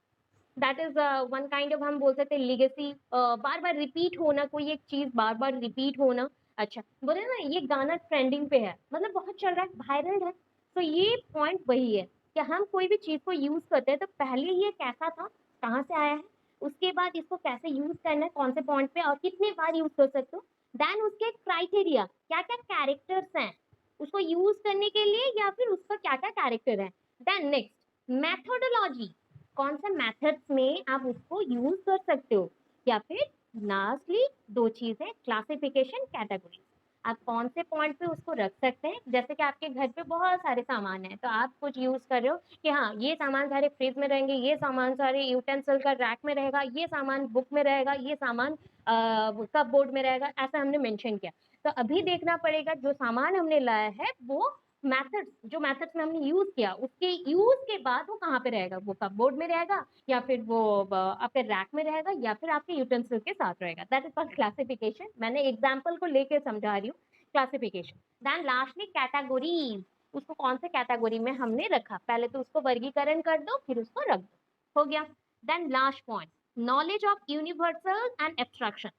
that is one kind of हम बोल सकते हैं लिगेसी, बार बार रिपीट होना, कोई एक चीज बार बार रिपीट होना। अच्छा, बोले ना ये गाना ट्रेंडिंग पे है, मतलब बहुत चल रहा है, वायरल है। तो ये पॉइंट वही है कि हम कोई भी चीज को यूज करते हैं तो पहले ये कैसा था, कहाँ से आया है, उसके बाद इसको कैसे यूज करना है, कौन से पॉइंट पे और कितने बार यूज कर सकते हो, देन उसके क्राइटेरिया क्या क्या कैरेक्टर्स हैं उसको यूज करने के लिए, या फिर उसका क्या क्या कैरेक्टर है। देन नेक्स्ट मेथोडोलॉजी, कौन से मेथड्स में आप उसको यूज कर सकते हो, या फिर लास्टली दो चीज है क्लासिफिकेशन कैटेगरी, आप कौन से पॉइंट पे उसको रख सकते हैं। जैसे कि आपके घर पे बहुत सारे सामान है तो आप कुछ यूज कर रहे हो कि हाँ ये सामान सारे फ्रिज में रहेंगे, ये सामान सारे यूटेंसिल का रैक में रहेगा, ये सामान बुक में रहेगा, ये सामान कप बोर्ड में रहेगा, ऐसा हमने मेंशन किया। तो अभी देखना पड़ेगा जो सामान हमने लाया है वो मैथड्स, जो मैथड्स में हमने यूज किया उसके यूज के बाद वो कहाँ पे रहेगा, वो कपबोर्ड में रहेगा, या फिर वो आपके रैक में रहेगा, या फिर आपके यूटेंसिल के साथ रहेगा। That is called classification. मैंने एग्जांपल को लेके समझा रही हूँ क्लासिफिकेशन। देन लास्टली कैटेगरीज, उसको कौन से कैटेगरी में हमने रखा, पहले तो उसको वर्गीकरण कर दो फिर उसको रख दो, हो गया। Then last point knowledge of universal and abstraction.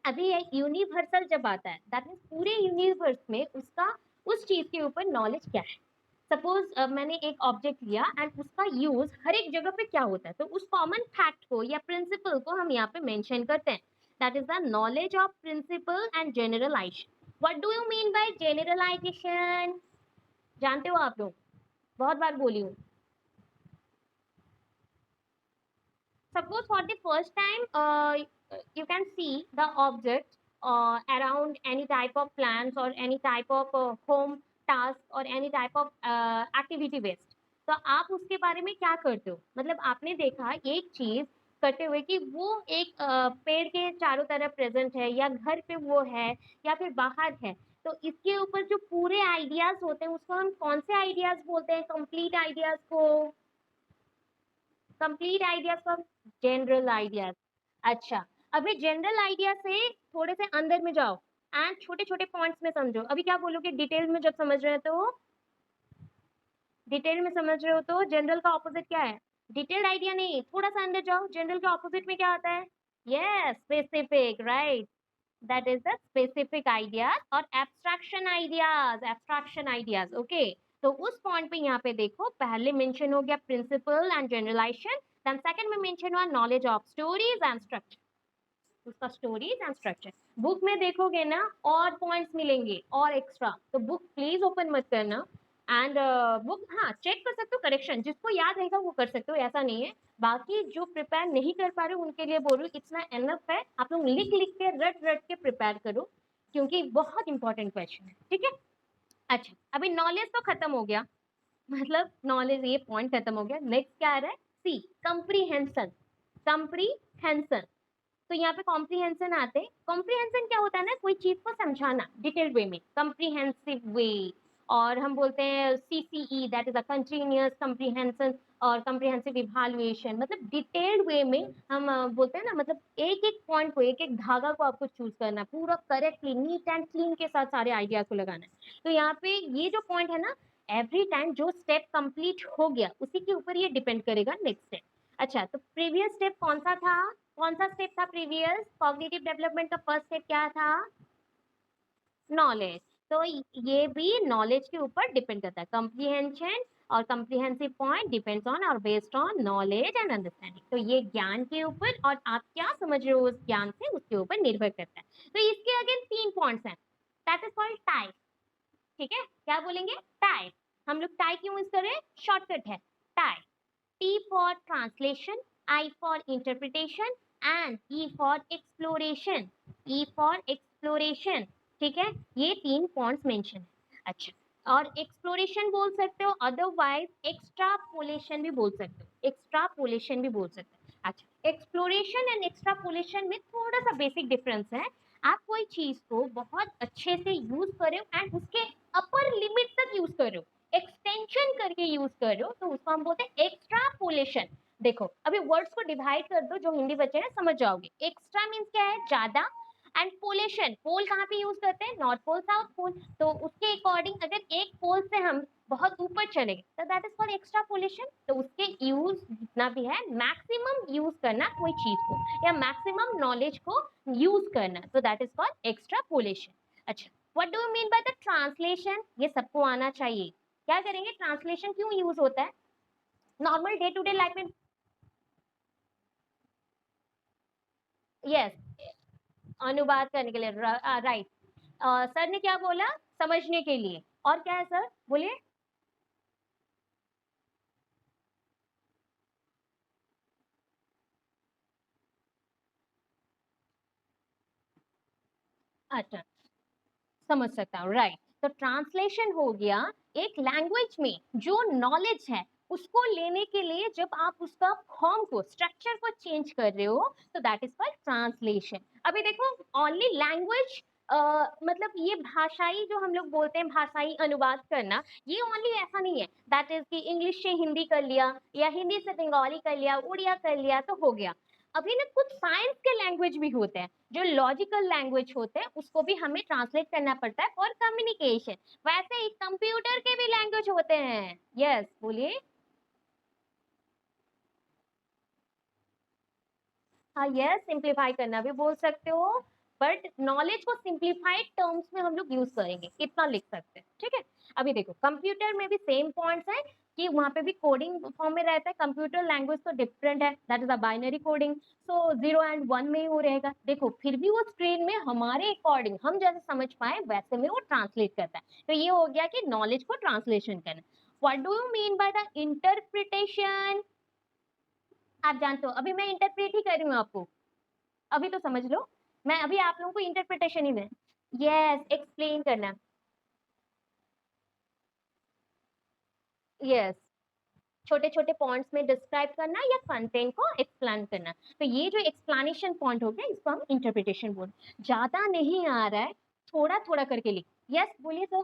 अभी ये यूनिवर्सल जब आता है दैट मीन्स पूरे यूनिवर्स में उसका उस चीज के ऊपर नॉलेज क्या है। सपोज मैंने एक ऑब्जेक्ट लिया एंड उसका यूज हर एक जगह पे क्या होता है, तो उस कॉमन फैक्ट को या प्रिंसिपल को हम यहाँ पे मेंशन करते हैं, that is the knowledge of principle and generalisation. What do you mean by generalisation? जानते हो आप लोग, बहुत बार बोली हूँ। Suppose for the first time, you can see the object around any type of plants or any type of home task or any type of activity waste। तो आप उसके बारे में क्या करते हो, मतलब आपने देखा एक चीज करते हुए कि वो एक पेड़ के चारों तरफ प्रेजेंट है, या घर पे वो है, या फिर बाहर है। तो इसके ऊपर जो पूरे आइडियाज होते हैं उसको हम कौन से आइडियाज बोलते हैं, कंप्लीट आइडियाज को? कंप्लीट आइडियाज को जनरल आइडियाज। अच्छा, अभी जनरल आइडिया से थोड़े से अंदर में जाओ एंड छोटे छोटे पॉइंट्स में समझो। अभी क्या बोलोगे डिटेल में जब समझ रहे हो तो? डिटेल में समझ रहे हो तो जनरल का ऑपोजिट क्या है? डिटेल्ड आइडिया नहीं, थोड़ा सा अंदर जाओ, जनरल के ऑपोजिट में क्या आता है? Yes, specific, right. That is the specific ideas और एब्स्ट्रैक्शन आइडियाज, ओके। तो उस पॉइंट पे यहाँ पे देखो, पहले मेंशन हो गया principle and generalisation, then second में मेंशन हुआ knowledge of stories and structure, उसका स्टोरीज एंड स्ट्रक्चर। बुक में देखोगे ना और पॉइंट्स मिलेंगे और एक्स्ट्रा, तो बुक प्लीज ओपन मत करना। एंड बुक हाँ चेक कर सकते हो, करेक्शन जिसको याद रहेगा वो कर सकते हो, ऐसा नहीं है। बाकी जो प्रिपेयर नहीं कर पा रहे उनके लिए बोल रही हूँ, इतना एनफ है, आप लोग लिख लिख के रट रट के प्रिपेयर करो, क्योंकि बहुत इंपॉर्टेंट क्वेश्चन है, ठीक है। अच्छा, अभी नॉलेज तो खत्म हो गया, मतलब नॉलेज ये पॉइंट खत्म हो गया। नेक्स्ट क्या आ रहा है? सी, कंप्रीहेंशन। कंप्रीहेंशन, तो यहाँ पे कॉम्प्रीहेंशन आते हैं। कॉम्प्रीहेंशन क्या होता है ना, कोई चीज को समझाना डिटेल्ड वे में, कॉम्प्रीहेंसिव वे। और हम बोलते हैं CCE, that is a continuous comprehension और कॉम्प्रीहेंसिव इवैल्यूएशन, मतलब डिटेल्ड वे में हम बोलते हैं ना, मतलब एक एक पॉइंट को, एक एक धागा को आपको चूज करना है, पूरा करेक्टली नीट एंड क्लीन के साथ सारे आइडियाज को लगाना है। तो यहाँ पे ये जो पॉइंट है ना, एवरी टाइम जो स्टेप कंप्लीट हो गया उसी के ऊपर ये डिपेंड करेगा नेक्स्ट स्टेप। अच्छा, तो प्रीवियस स्टेप कौन सा था? कौन सा स्टेप था प्रीवियस? कॉग्निटिव डेवलपमेंट का फर्स्ट स्टेप क्या था? नॉलेज। तो ये भी नॉलेज के ऊपर डिपेंड करता है, कंप्रीहेंशन और कंप्रीहेंसिव पॉइंट डिपेंड्स ऑन और based on knowledge and understanding. तो ये ज्ञान के ऊपर और आप क्या समझ रहे हो उस ज्ञान से, उसके ऊपर निर्भर करता है। तो इसके अगेन 3 पॉइंट्स हैं, दैट इज कॉल्ड टाइप। ठीक है, क्या बोलेंगे? टाइप। हम लोग टाइप क्यों यूज कर रहे हैं? शॉर्टकट है type. T for translation, I for interpretation and E for exploration. E for exploration, ठीक है। ये 3 पॉइंट्स मेंशन है। अच्छा, और एक्सप्लोरेशन बोल सकते हो, अदरवाइज एक्स्ट्रापोलेशन भी बोल सकते हो, एक्स्ट्रापोलेशन भी बोल सकते हो। अच्छा, एक्सप्लोरेशन एंड एक्स्ट्रापोलेशन में थोड़ा सा बेसिक डिफरेंस है। आप कोई चीज को बहुत अच्छे से यूज कर रहे हो एंड उसके अपर लिमिट तक यूज कर रहे हो, एक्सटेंशन करके यूज कर रहे हो, तो उसको हम बोलते हैं एक्स्ट्रापोलेशन। देखो, अभी वर्ड्स को डिवाइड कर दो, जो हिंदी बच्चे हैं समझ जाओगे। एक्स्ट्रा मीन्स क्या है? ज्यादा। एंड पोलेशन, पोल कहाँ पे यूज करते हैं? North pole, south pole. तो उसके अकॉर्डिंग अगर एक पोल से हम बहुत ऊपर चले गए तो दैट इज कॉल्ड एक्स्ट्रापोलेशन। तो उसके यूज जितना भी है, मैक्सिमम यूज करना कोई चीज को, या मैक्सिमम नॉलेज को यूज करना, तो दैट इज कॉल्ड एक्स्ट्रापोलेशन। अच्छा, what do you mean by the translation? ये सबको आना चाहिए। क्या करेंगे? ट्रांसलेशन क्यों यूज होता है normal day to day life में? यस, अनुवाद करने के लिए, राइट। सर ने क्या बोला? समझने के लिए। और क्या है सर, बोलिए। अच्छा, समझ सकता हूँ, राइट। तो ट्रांसलेशन हो गया एक लैंग्वेज में जो नॉलेज है उसको लेने के लिए, जब आप उसका फॉर्म को, स्ट्रक्चर को चेंज कर रहे हो, तो दैट इज कॉल्ड ट्रांसलेशन। अभी देखो, ओनली लैंग्वेज मतलब ये भाषाई जो हम लोग बोलते हैं, भाषाई अनुवाद करना, ये ओनली ऐसा नहीं है दैट इज कि इंग्लिश से हिंदी कर लिया या हिंदी से बंगाली कर लिया, उड़िया कर लिया तो हो गया। अभी ना कुछ साइंस के लैंग्वेज भी होते हैं, जो लॉजिकल लैंग्वेज होते हैं, उसको भी हमें ट्रांसलेट करना पड़ता है फॉर कम्युनिकेशन। वैसे ही कंप्यूटर के भी लैंग्वेज होते हैं। यस, बोलिए। हाँ, यस, सिंप्लीफाई करना भी बोल सकते हो, बट नॉलेज को सिंप्लीफाइड टर्म्स में हम लोग यूज करेंगे, इतना लिख सकते हैं, ठीक है। अभी देखो, कंप्यूटर में भी सेम पॉइंट्स है कि वहां पे भी कोडिंग फॉर्म में रहता है। कंप्यूटर लैंग्वेज तो डिफरेंट है, that is a binary coding, so 0 and 1 में ही वो रहेगा। देखो, फिर भी वो स्क्रीन में हमारे अकॉर्डिंग हम जैसे समझ पाए वैसे में वो ट्रांसलेट करता है। तो ये हो गया कि नॉलेज को ट्रांसलेशन करना। What do you mean by the interpretation? आप जानते हो, अभी मैं इंटरप्रेट ही कर रही हूँ आपको, अभी तो समझ लो। मैं अभी आप लोगों को इंटरप्रिटेशन ही में, यस, एक्सप्लेन करना। यस, छोटे छोटे पॉइंट्स में डिस्क्राइब करना या कंटेंट को एक्सप्लेन करना। तो ये जो एक्सप्लेनेशन पॉइंट हो गया, इसको हम इंटरप्रिटेशन बोल। ज्यादा नहीं आ रहा है, थोड़ा थोड़ा करके लिख। यस, बोलिए sir.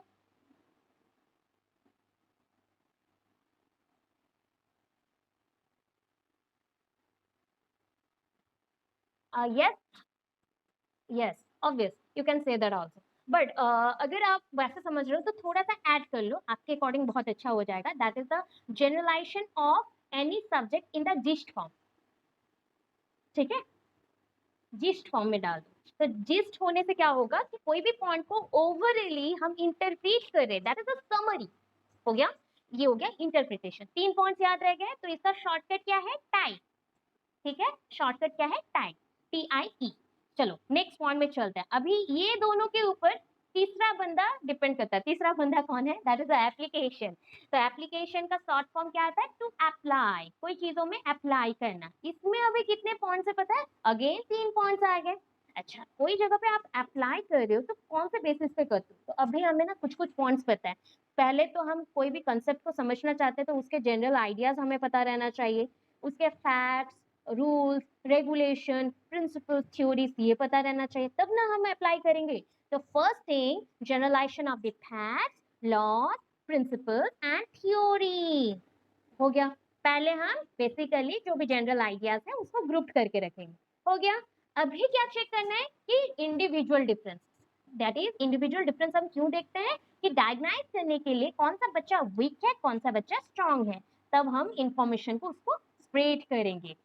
Yes, yes, obvious, you can say that also. But अगर आप वैसे समझ रहे हो तो थोड़ा सा ऐड कर लो, आपके अकॉर्डिंग बहुत अच्छा हो जाएगा। That is the generalisation of any subject in the gist form. ठीक है, जिस्ट फॉर्म में डाल दो। तो जिस्ट होने से क्या होगा कि कोई भी पॉइंट को ओवरली हम इंटरप्रीट कर रहे हैं, दैट इज अ समरी। हो गया, ये हो गया इंटरप्रिटेशन। 3 पॉइंट्स याद रह गए, तो इसका शॉर्टकट क्या है? टाई। ठीक है, शॉर्टकट क्या है? Tie, TIE। चलो नेक्स्ट पॉइंट में चलते हैं। अभी ये दोनों के ऊपर तीसरा बंदा डिपेंड करता है। तीसरा बंदा कौन है? That is application. तो एप्लीकेशन का शॉर्ट फॉर्म क्या आता है? टू अप्लाई, कोई चीजों में अप्लाई करना। इसमें अभी कितने पॉइंट्स है पता है? अगेन 3 पॉइंट्स आ गए। अच्छा, कोई जगह पे आप अप्लाई कर रहे हो तो कौन से बेसिस पे करते हो? तो अभी हमें ना कुछ कुछ पॉइंट्स पता है। पहले तो हम कोई भी कंसेप्ट को समझना चाहते हैं तो उसके जनरल आइडियाज हमें पता रहना चाहिए, उसके facts, rules, regulation, principles, theories ये पता रहना चाहिए, तब ना हम अप्लाई करेंगे। तो first thing, generalisation of the facts, laws, principles and theory. हो गया। पहले हम बेसिकली जो भी जनरल आइडियाज है उसको ग्रुप करके रखेंगे। हो गया। अभी क्या चेक करना है कि individual difference, that is individual difference हम क्यों देखते हैं कि डायग्नाइज करने के लिए कौन सा बच्चा वीक है, कौन सा बच्चा स्ट्रांग है, तब हम इंफॉर्मेशन को उसको स्प्रेड करेंगे।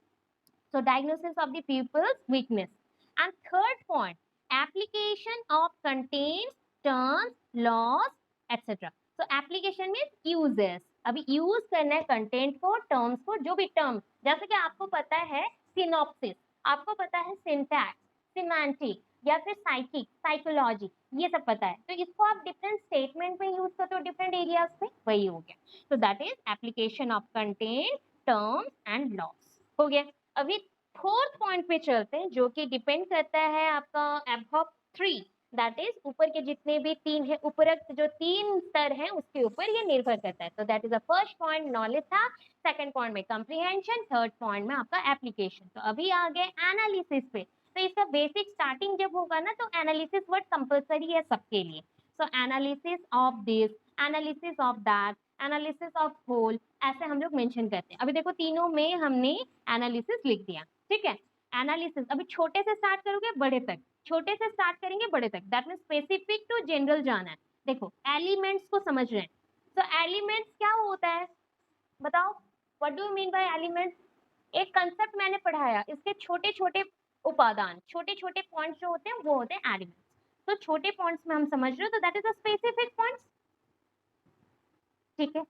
So diagnosis of the pupil's weakness. And third point, application of contains, terms, laws, etc. So application means uses. अभी यूज करना है कंटेंट को, टर्म्स को, जो भी टर्म, जैसे कि आपको पता है सिनॉप्सिस, आपको पता है सिंटैक्स, सिमेंटिक या फिर साइकिक, साइकोलॉजी, ये सब पता है। तो इसको आप डिफरेंट स्टेटमेंट में यूज करते हो, डिफरेंट एरियाज में, वही हो गया। तो that is application of content, terms and loss. हो गया। अभी फोर्थ पॉइंट पे चलते हैं जो कि डिपेंड करता है आपका एबहॉब 3, दैट इज ऊपर के जितने भी 3 है, उपरोक्त जो 3 स्तर हैं उसके ऊपर ये निर्भर करता है। तो that is the first point knowledge था, सेकंड पॉइंट में कंप्रीहेंशन, थर्ड पॉइंट में आपका एप्लीकेशन। तो अभी आ गए एनालिसिस पे। तो इसका बेसिक स्टार्टिंग जब होगा ना तो एनालिसिस वर्ड कंपलसरी है सबके लिए। So analysis of this, analysis of that, analysis of whole, ऐसे हम लोग मेंशन करते हैं। अभी देखो तीनों में हमने एनालिसिस लिख दिया। ठीक है, एनालिसिस अभी छोटे से स्टार्ट करोगे बड़े तक, छोटे से स्टार्ट करेंगे बड़े तक, that mean specific to general जाना है। देखो एलिमेंट्स को समझ रहे हैं, तो एलिमेंट्स क्या होता है बताओ, what do you mean bye elements? एक कंसेप्ट मैंने पढ़ाया, इसके छोटे छोटे उपादान, छोटे छोटे पॉइंट्स जो होते हैं वो होते हैं एलिमेंट्स। तो छोटे पॉइंट्स में हम समझ रहे हो, तो that is a specific points. ठीक है,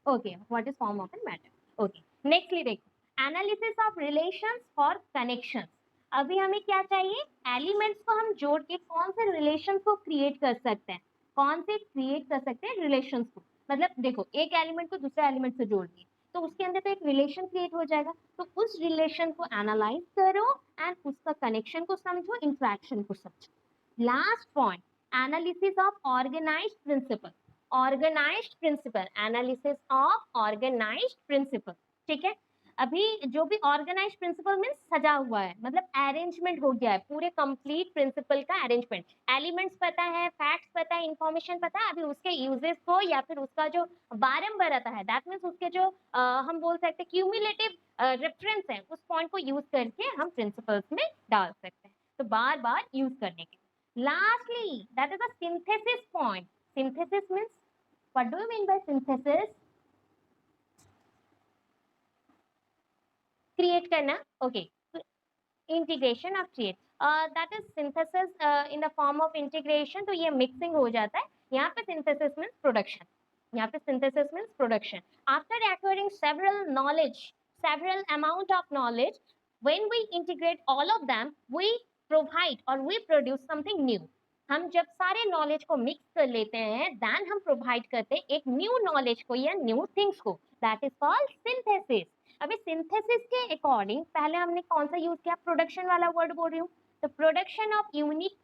okay, what is form of an matter. Okay, nextly देखो analysis of relations for connections. अभी हमें क्या चाहिए? एलिमेंट्स को हम जोड़ के कौन से रिलेशंस को क्रिएट कर सकते हैं, कौन से क्रिएट कर सकते हैं रिलेशंस को। मतलब देखो एक एलिमेंट को दूसरे एलिमेंट से जोड़ दिए तो उसके अंदर तो एक रिलेशन क्रिएट हो जाएगा। तो उस रिलेशन को एनालाइज करो एंड उसका कनेक्शन को समझो, इंट्रैक्शन को समझो। Last point, analysis of organised principle. Organised principle, analysis of organised principle. ठीक है, अभी जो भी ऑर्गेनाइज्ड प्रिंसिपल मींस सजा हुआ है, मतलब अरेंजमेंट हो गया है, पूरे कंप्लीट प्रिंसिपल का अरेंजमेंट। एलिमेंट्स पता है, फैक्ट्स पता है, इंफॉर्मेशन पता है, अभी उसके यूजेस को या फिर उसका जो बारंबारता है, दैट मींस उसके जो हम बोल सकते हैं क्यूमुलेटिव रेफरेंस है, उस पॉइंट को यूज करके हम प्रिंसिपल्स में डाल सकते हैं, तो बार बार यूज करने के। Lastly that is a synthesis point. Synthesis means, what do you mean by synthesis? Create करना, okay. Integration of create, that is synthesis in the form of integration, तो ये mixing हो जाता है। यहाँ पे synthesis means production, यहाँ पे synthesis means production. After acquiring several knowledge, several amount of knowledge, when we integrate all of them, we provide or we produce something new. हम जब सारे नॉलेज को मिक्स कर लेते हैं देन हम प्रोवाइड करते हैं एक न्यू नॉलेज को या न्यू थिंग्स को, दैट इज कॉल्ड सिंथेसिस। अभी सिंथेसिस के अकॉर्डिंग पहले हमने कौन सा यूज किया? प्रोडक्शन वाला वर्ड बोल रही हूँ। तो प्रोडक्शन ऑफ यूनिक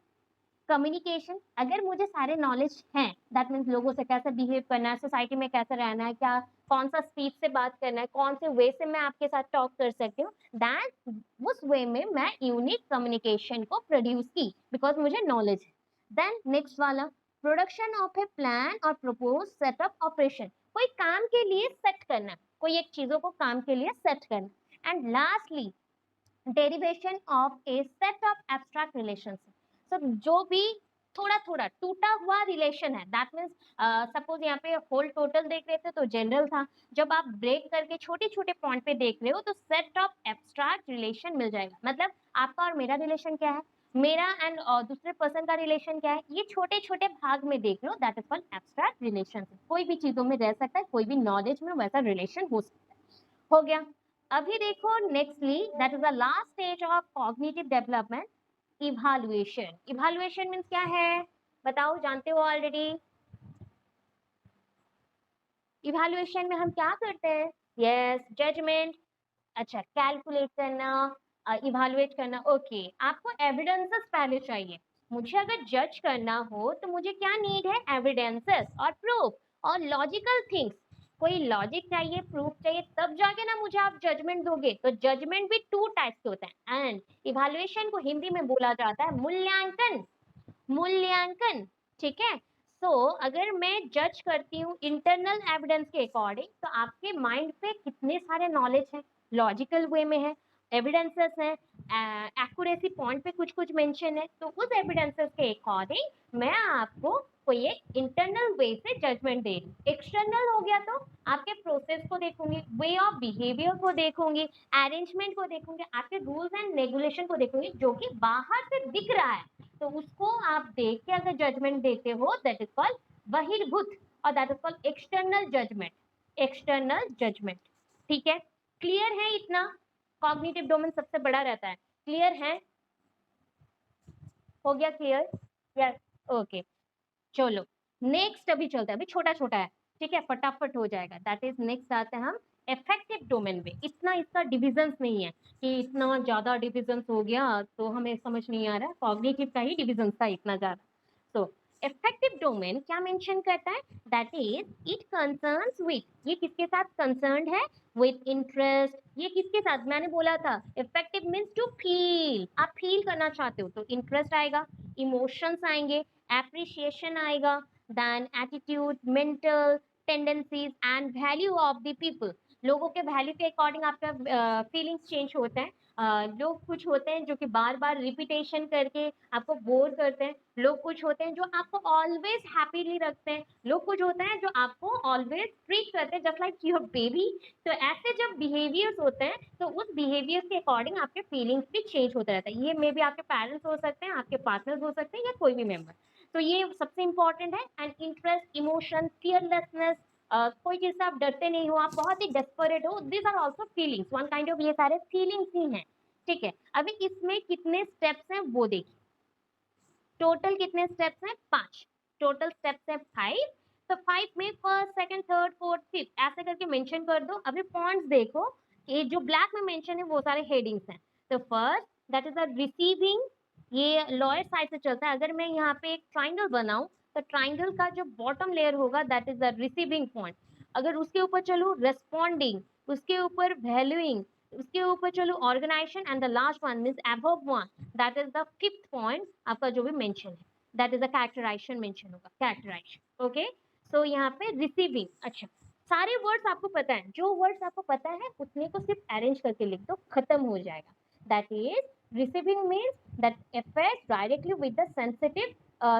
कम्युनिकेशन, अगर मुझे सारे नॉलेज हैं, दैट मीन्स लोगों से कैसे बिहेव करना है, सोसाइटी में कैसे रहना है, क्या कौन सा स्पीच से बात करना है, कौन से वे से मैं आपके साथ टॉक कर सकती हूँ, दैट उस वे में मैं यूनिक कम्युनिकेशन को प्रोड्यूस की बिकॉज मुझे नॉलेज है। देन नेक्स्ट वाला, प्रोडक्शन ऑफ ए प्लान और प्रपोज सेटअप ऑपरेशन, कोई काम के लिए सेट करना, कोई एक चीजों को काम के लिए सेट करना। And lastly, derivation of a set of abstract relations. So जो भी थोड़ा थोड़ा टूटा हुआ रिलेशन है, दैट मीन्स सपोज यहाँ पे होल टोटल देख रहे थे तो जनरल था, जब आप ब्रेक करके छोटे छोटे पॉइंट पे देख रहे हो तो सेट ऑफ एब्स्ट्रैक्ट रिलेशन मिल जाएगा। मतलब आपका और मेरा रिलेशन क्या है, मेरा एंड दूसरे पर्सन का रिलेशन क्या है, ये छोटे छोटे भाग में देख लो, that is called abstract relation. कोई भी चीजों में रह सकता है, कोई भी नॉलेज में वैसा रिलेशन हो सकता है। हो गया। अभी देखो nextly that is the last stage of cognitive development, evaluation. Evaluation means क्या है, बताओ, जानते हो ऑलरेडी। इवैल्यूएशन में हम क्या करते हैं, यस, जजमेंट, अच्छा, कैलकुलेट करना, इवैल्यूएट करना। ओके, आपको एविडेंसेस पहले चाहिए। मुझे अगर जज करना हो तो मुझे क्या नीड है, एविडेंसेस और प्रूफ और लॉजिकल थिंग्स। कोई लॉजिक चाहिए, प्रूफ चाहिए, तब जाके ना मुझे आप जजमेंट दोगे। तो जजमेंट भी टू टाइप्स के होते हैं, एंड इवैल्यूएशन को हिंदी में बोला जाता है मूल्यांकन। मूल्यांकन, ठीक है। सो अगर मैं जज करती हूँ इंटरनल एविडेंस के अकॉर्डिंग, तो आपके माइंड पे कितने सारे नॉलेज है, लॉजिकल वे में है, एविडेंसेस है, एक्यूरेसी पॉइंट पे कुछ कुछ मेंशन है, तो उस एविडेंसेस के अकॉर्डिंग मैं आपको कोई एक इंटरनल वे से जजमेंट दे रही। एक्सटर्नल हो गया तो आपके प्रोसेस को देखूंगी, वे ऑफ बिहेवियर को देखूंगी, अरेंजमेंट को देखूंगी, आपके रूल्स एंड रेगुलेशन को देखूंगी, जो कि बाहर से दिख रहा है, तो उसको आप देख के अगर जजमेंट देते हो, दैट इज कॉल्ड बहिर्भूत, और that is called external judgement. External judgement, ठीक है। क्लियर है इतना, कॉग्निटिव डोमेन सबसे बड़ा रहता है, क्लियर है, हो गया क्लियर, यस, ओके। चलो नेक्स्ट अभी चलता है, अभी छोटा छोटा है, ठीक है, फटाफट हो जाएगा। दैट इज नेक्स्ट आते हैं हम इफेक्टिव डोमेन में। इतना इसका डिविजन्स नहीं है कि इतना ज्यादा डिविजन्स हो गया तो हमें समझ नहीं आ रहा, कॉग्निटिव का ही डिविजन्स था इतना ज्यादा। सो इफेक्टिव डोमेन क्या मेंशन करता है, that is it concerns with, ये किसके साथ कंसर्न्ड है, विथ इंटरेस्ट। ये किसके साथ, मैंने बोला था इफेक्टिव मीन्स टू फील, आप फील करना चाहते हो तो इंटरेस्ट आएगा, इमोशंस आएंगे, एप्रिसिएशन आएगा, then attitude, mental tendencies and value of the people. लोगों के वैल्यू के अकॉर्डिंग आपका फीलिंग्स चेंज होते हैं। लोग कुछ होते हैं जो कि बार बार रिपीटेशन करके आपको बोर करते हैं, लोग कुछ होते हैं जो आपको ऑलवेज हैप्पीली रखते हैं, लोग कुछ होते हैं जो आपको ऑलवेज ट्रीट करते हैं जस्ट लाइक योर बेबी। तो ऐसे जब बिहेवियर्स होते हैं तो उस बिहेवियर के अकॉर्डिंग आपके फीलिंग्स भी चेंज होता रहता है। ये मे बी आपके पेरेंट्स हो सकते हैं, आपके पार्टनर्स हो सकते हैं, या कोई भी मेंबर। तो ये सबसे इंपॉर्टेंट है। एंड इंटरेस्ट, इमोशन, फियरलेसनेस, कोई चीज से आप डरते नहीं हो, आप बहुत ही डेस्परेट हो, this are also feelings, one kind of, ये सारे फीलिंग्स ही हैं, ठीक है। अभी इसमें कितने स्टेप्स हैं वो देखिए, टोटल कितने स्टेप्स हैं, 5, टोटल स्टेप्स हैं 5। तो 5 में first, second, third, fourth, fifth ऐसे करके मेंशन कर दो। अभी पॉइंट्स देखो, ये जो ब्लैक में मेंशन है वो सारे हेडिंग्स हैं। तो first that is the receiving, ये लोअर साइड से चलता है। अगर मैं यहाँ पे एक ट्राइंगल बनाऊं तो ट्राइंगल का जो बॉटम लेयर होगा that is the receiving point. अगर उसके ऊपर चलो रेस्पॉन्डिंग, उसके ऊपर वैल्यूइंग, उसके ऊपर चलो organisation, and the last one means above one, that is the fifth point आपका जो भी मेंशन है, that is the characterisation mention होगा, कैरेक्टराइजेशन। ओके, सो यहाँ पे रिसीविंग, अच्छा, सारे वर्ड्स आपको पता है, जो वर्ड्स आपको पता है उतने को सिर्फ अरेंज करके लिख दो, खत्म हो जाएगा। That is receiving means that affect directly with the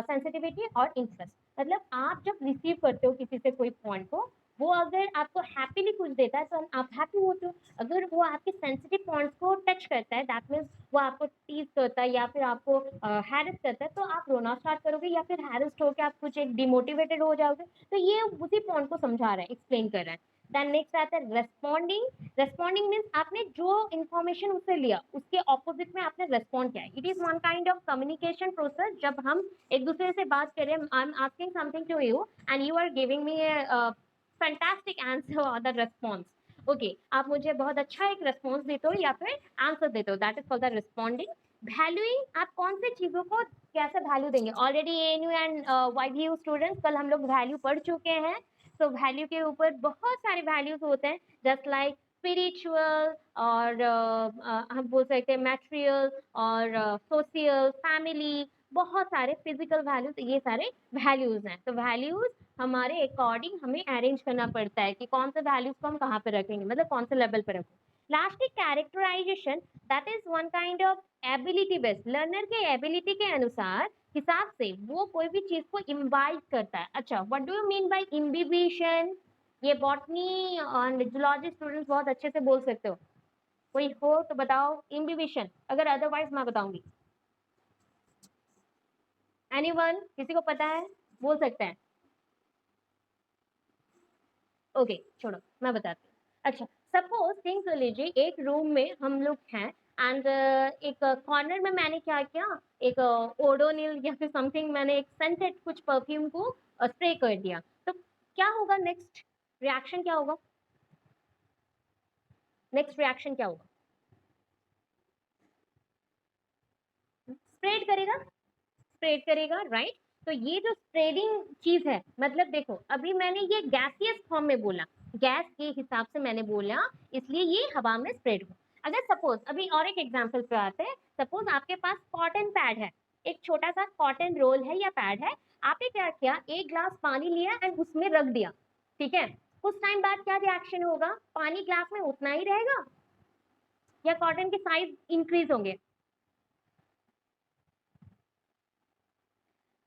sensitivity और इंटरेस्ट। मतलब आप जब रिसीव करते हो किसी से कोई पॉइंट को, वो अगर आपको हैप्पीली कुछ देता है तो आप हैप्पी होते हो। अगर वो आपके सेंसिटिव पॉइंट्स को टच करता है, दैट मीन्स वो आपको टीज करता है या फिर आपको हैरेस करता है, तो आप रोना स्टार्ट करोगे या फिर हैरेस्ड होकर आप कुछ एक डिमोटिवेटेड हो जाओगे। तो ये उसी पॉइंट को समझा रहा है, एक्सप्लेन कर रहा है। देन नेक्स्ट आता है रेस्पॉन्डिंग। रेस्पॉन्डिंग मीन्स आपने जो इन्फॉर्मेशन उससे लिया उसके ऑपोजिट में आपने रेस्पॉन्ड किया। It is one kind of communication process. जब हम एक दूसरे से बात करें, I am asking something to you and you are giving me fantastic answer और द रेस्पॉन्स। ओके, आप मुझे बहुत अच्छा एक रेस्पॉन्स देते हो या फिर आंसर देते हो, that is called the responding. Valuing, आप कौन सी चीजों को कैसे वैल्यू देंगे। ऑलरेडी एएनयू एंड वाईवीयू स्टूडेंट्स, कल हम लोग वैल्यू पढ़ चुके हैं। तो वैल्यू के ऊपर बहुत सारे वैल्यूज होते हैं, जस्ट लाइक स्पिरिचुअल, और हम बोल सकते हैं मैटेरियल, और सोशल, फैमिली, बहुत सारे फिजिकल वैल्यूज, ये सारे वैल्यूज हैं। तो वैल्यूज हमारे अकॉर्डिंग हमें अरेंज करना पड़ता है कि कौन से वैल्यूज को हम कहाँ पे रखेंगे, मतलब कौन से लेवल पे रखें। Last characterisation, that is one kind of ability based, learner के एबिलिटी के अनुसार हिसाब से वो कोई भी चीज को इम्बाइब करता है। अच्छा, what do you mean bye imbibition? ये बॉटनी और जूलॉजी स्टूडेंट्स बहुत अच्छे से बोल सकते हो, कोई हो तो बताओ इम्बिबिशन, अगर अदरवाइज मैं बताऊंगी। एनीवन, किसी को पता है बोल सकते हैं? ओके छोड़ो, मैं बताती हूँ। अच्छा, सपोज थिंक कर लीजिए एक रूम में हम लोग हैं एंड एक कॉर्नर में मैंने क्या किया, एक ओडोनिल या फिर समथिंग, मैंने एक सेंटेड कुछ परफ्यूम को स्प्रे कर दिया, तो क्या होगा नेक्स्ट रिएक्शन, क्या होगा नेक्स्ट रिएक्शन, क्या होगा? स्प्रेड करेगा, स्प्रेड करेगा, राइट? तो ये जो स्प्रेडिंग चीज है, मतलब देखो अभी मैंने ये गैसियस फॉर्म में बोला, गैस के हिसाब से मैंने बोला, इसलिए ये हवा में स्प्रेड हो। अगर सपोज अभी और एक एग्जांपल पे आते हैं, सपोज आपके पास कॉटन पैड है, एक छोटा सा कॉटन रोल है या पैड है, आपने क्या किया, एक ग्लास पानी लिया एंड उसमें रख दिया, ठीक है? कुछ टाइम बाद क्या रिएक्शन होगा, पानी ग्लास में उतना ही रहेगा या कॉटन के साइज इंक्रीज होंगे?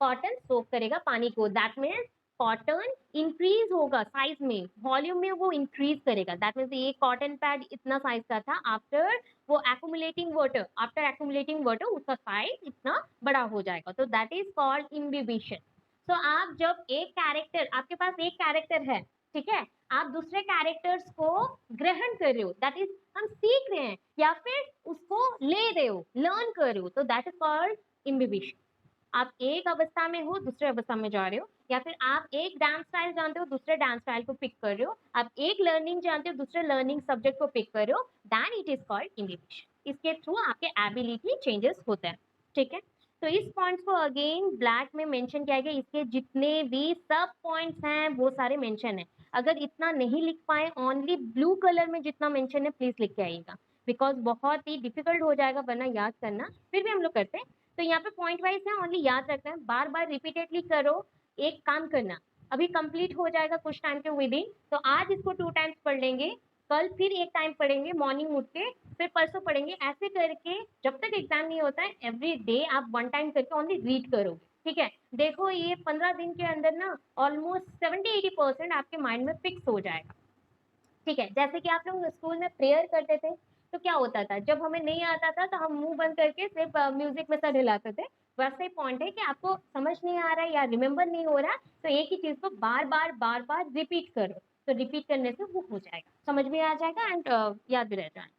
कॉटन सोक करेगा पानी को, दैट मीन्स कॉटन इंक्रीज होगा साइज में, वॉल्यूम में वो इंक्रीज करेगा, दैट मीन्स ये कॉटन पैड इतना साइज का था, आफ्टर वो accumulating water, after accumulating water उसका साइज इतना बड़ा हो जाएगा, तो दैट इज कॉल्ड इम्बिबिशन। सो आप जब एक कैरेक्टर, आपके पास एक कैरेक्टर है, ठीक है, आप दूसरे कैरेक्टर्स को ग्रहण कर रहे हो, दैट इज हम सीख रहे हैं या फिर उसको ले रहे हो, लर्न कर रहे हो, तो दैट इज कॉल्ड इम्बिबिशन। आप एक अवस्था में हो दूसरे अवस्था में जा रहे हो, या फिर आप एक डांस स्टाइल जानते हो दूसरे डांस स्टाइल को पिक कर रहे हो, आप एक लर्निंग जानते हो दूसरे लर्निंग सब्जेक्ट को पिक कर रहे हो, then it is called individual. इसके थ्रू आपके एबिलिटी चेंजेस होते हैं, ठीक है? तो इस पॉइंट्स को अगेन ब्लैक में मेंशन किया गया, इसके जितने भी सब पॉइंट्स हैं वो सारे मेंशन है। अगर इतना नहीं लिख पाए, ओनली ब्लू कलर में जितना मेंशन है प्लीज लिख के आइएगा, बिकॉज बहुत ही डिफिकल्ट हो जाएगा वरना याद करना, फिर भी हम लोग करते हैं। तो यहाँ पे पॉइंट वाइज है, ओनली याद रखना है, बार बार रिपीटेडली करो। एक काम करना, अभी कंप्लीट हो जाएगा कुछ टाइम के विद इन, तो आज इसको 2 टाइम्स पढ़ लेंगे, कल फिर एक टाइम पढ़ेंगे मॉर्निंग उठ के, फिर परसों पढ़ेंगे, ऐसे करके जब तक एग्जाम नहीं होता है एवरी डे आप 1 टाइम करके ओनली रीड करोगे, ठीक है? देखो ये 15 दिन के अंदर ना ऑलमोस्ट 70-80% आपके माइंड में फिक्स हो जाएगा, ठीक है? जैसे कि आप लोग स्कूल में प्रेयर करते थे, तो क्या होता था, जब हमें नहीं आता था तो हम मुंह बंद करके सिर्फ म्यूजिक में सर हिलाते थे। वैसे ही पॉइंट है कि आपको समझ नहीं आ रहा है या रिमेम्बर नहीं हो रहा, तो एक ही चीज को बार बार रिपीट करो, तो रिपीट करने से वो हो जाएगा, समझ में आ जाएगा एंड याद भी रह जाएगा।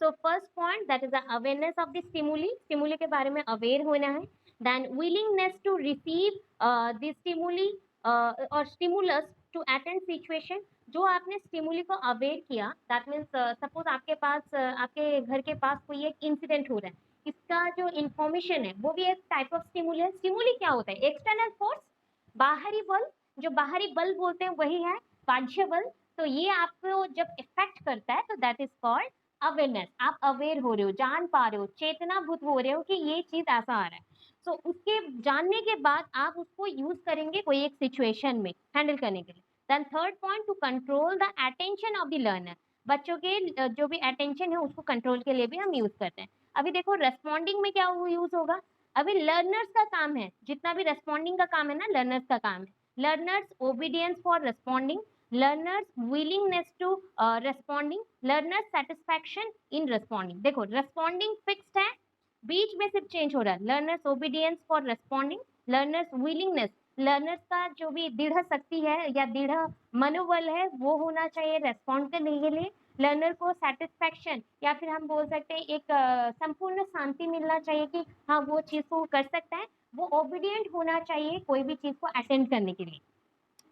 So first point that is the awareness of the stimuli, stimuli के बारे में अवेयर होना है। Then willingness to receive the stimuli और स्टिमुलस टू अटेंड सिचुएशन, जो आपने स्टिमुली को अवेयर किया, दैट मीन्स सपोज आपके पास आपके घर के पास कोई एक इंसिडेंट हो रहा है, इसका जो इंफॉर्मेशन है वो भी एक टाइप ऑफ स्टिमुली है। स्टिमुली क्या होता है, एक्सटर्नल फोर्स, बाहरी बल, जो बाहरी बल बोलते हैं वही है बाह्य बल। तो ये आपको जब इफेक्ट करता है तो दैट इज कॉल्ड अवेयरनेस, आप अवेयर हो रहे हो, जान पा रहे हो, चेतनाभूत हो रहे हो कि ये चीज ऐसा आ रहा है। तो उसके जानने के बाद आप उसको यूज करेंगे कोई एक सिचुएशन में हैंडल करने के लिए। Then third point, to control the attention of the learner, बच्चों के जो भी अटेंशन है उसको कंट्रोल के लिए भी हम यूज करते हैं। अभी देखो रेस्पॉन्डिंग में क्या यूज होगा, अभी लर्नर्स का काम है, जितना भी रेस्पॉन्डिंग का काम है ना लर्नर्स का काम है, learners obedience for responding, learners willingness to responding, learners satisfaction in responding। देखो responding fixed है, बीच में सिर्फ चेंज हो रहा है, learners obedience for responding, learners willingness, learners का जो भी दृढ़ शक्ति है या दृढ़ मनोबल है वो होना चाहिए रेस्पॉन्ड करने के लिए, लर्नर को सेटिस्फैक्शन या फिर हम बोल सकते हैं एक संपूर्ण शांति मिलना चाहिए कि हाँ वो चीज को कर सकता है, वो ओबीडियंट होना चाहिए कोई भी चीज को अटेंड करने के लिए।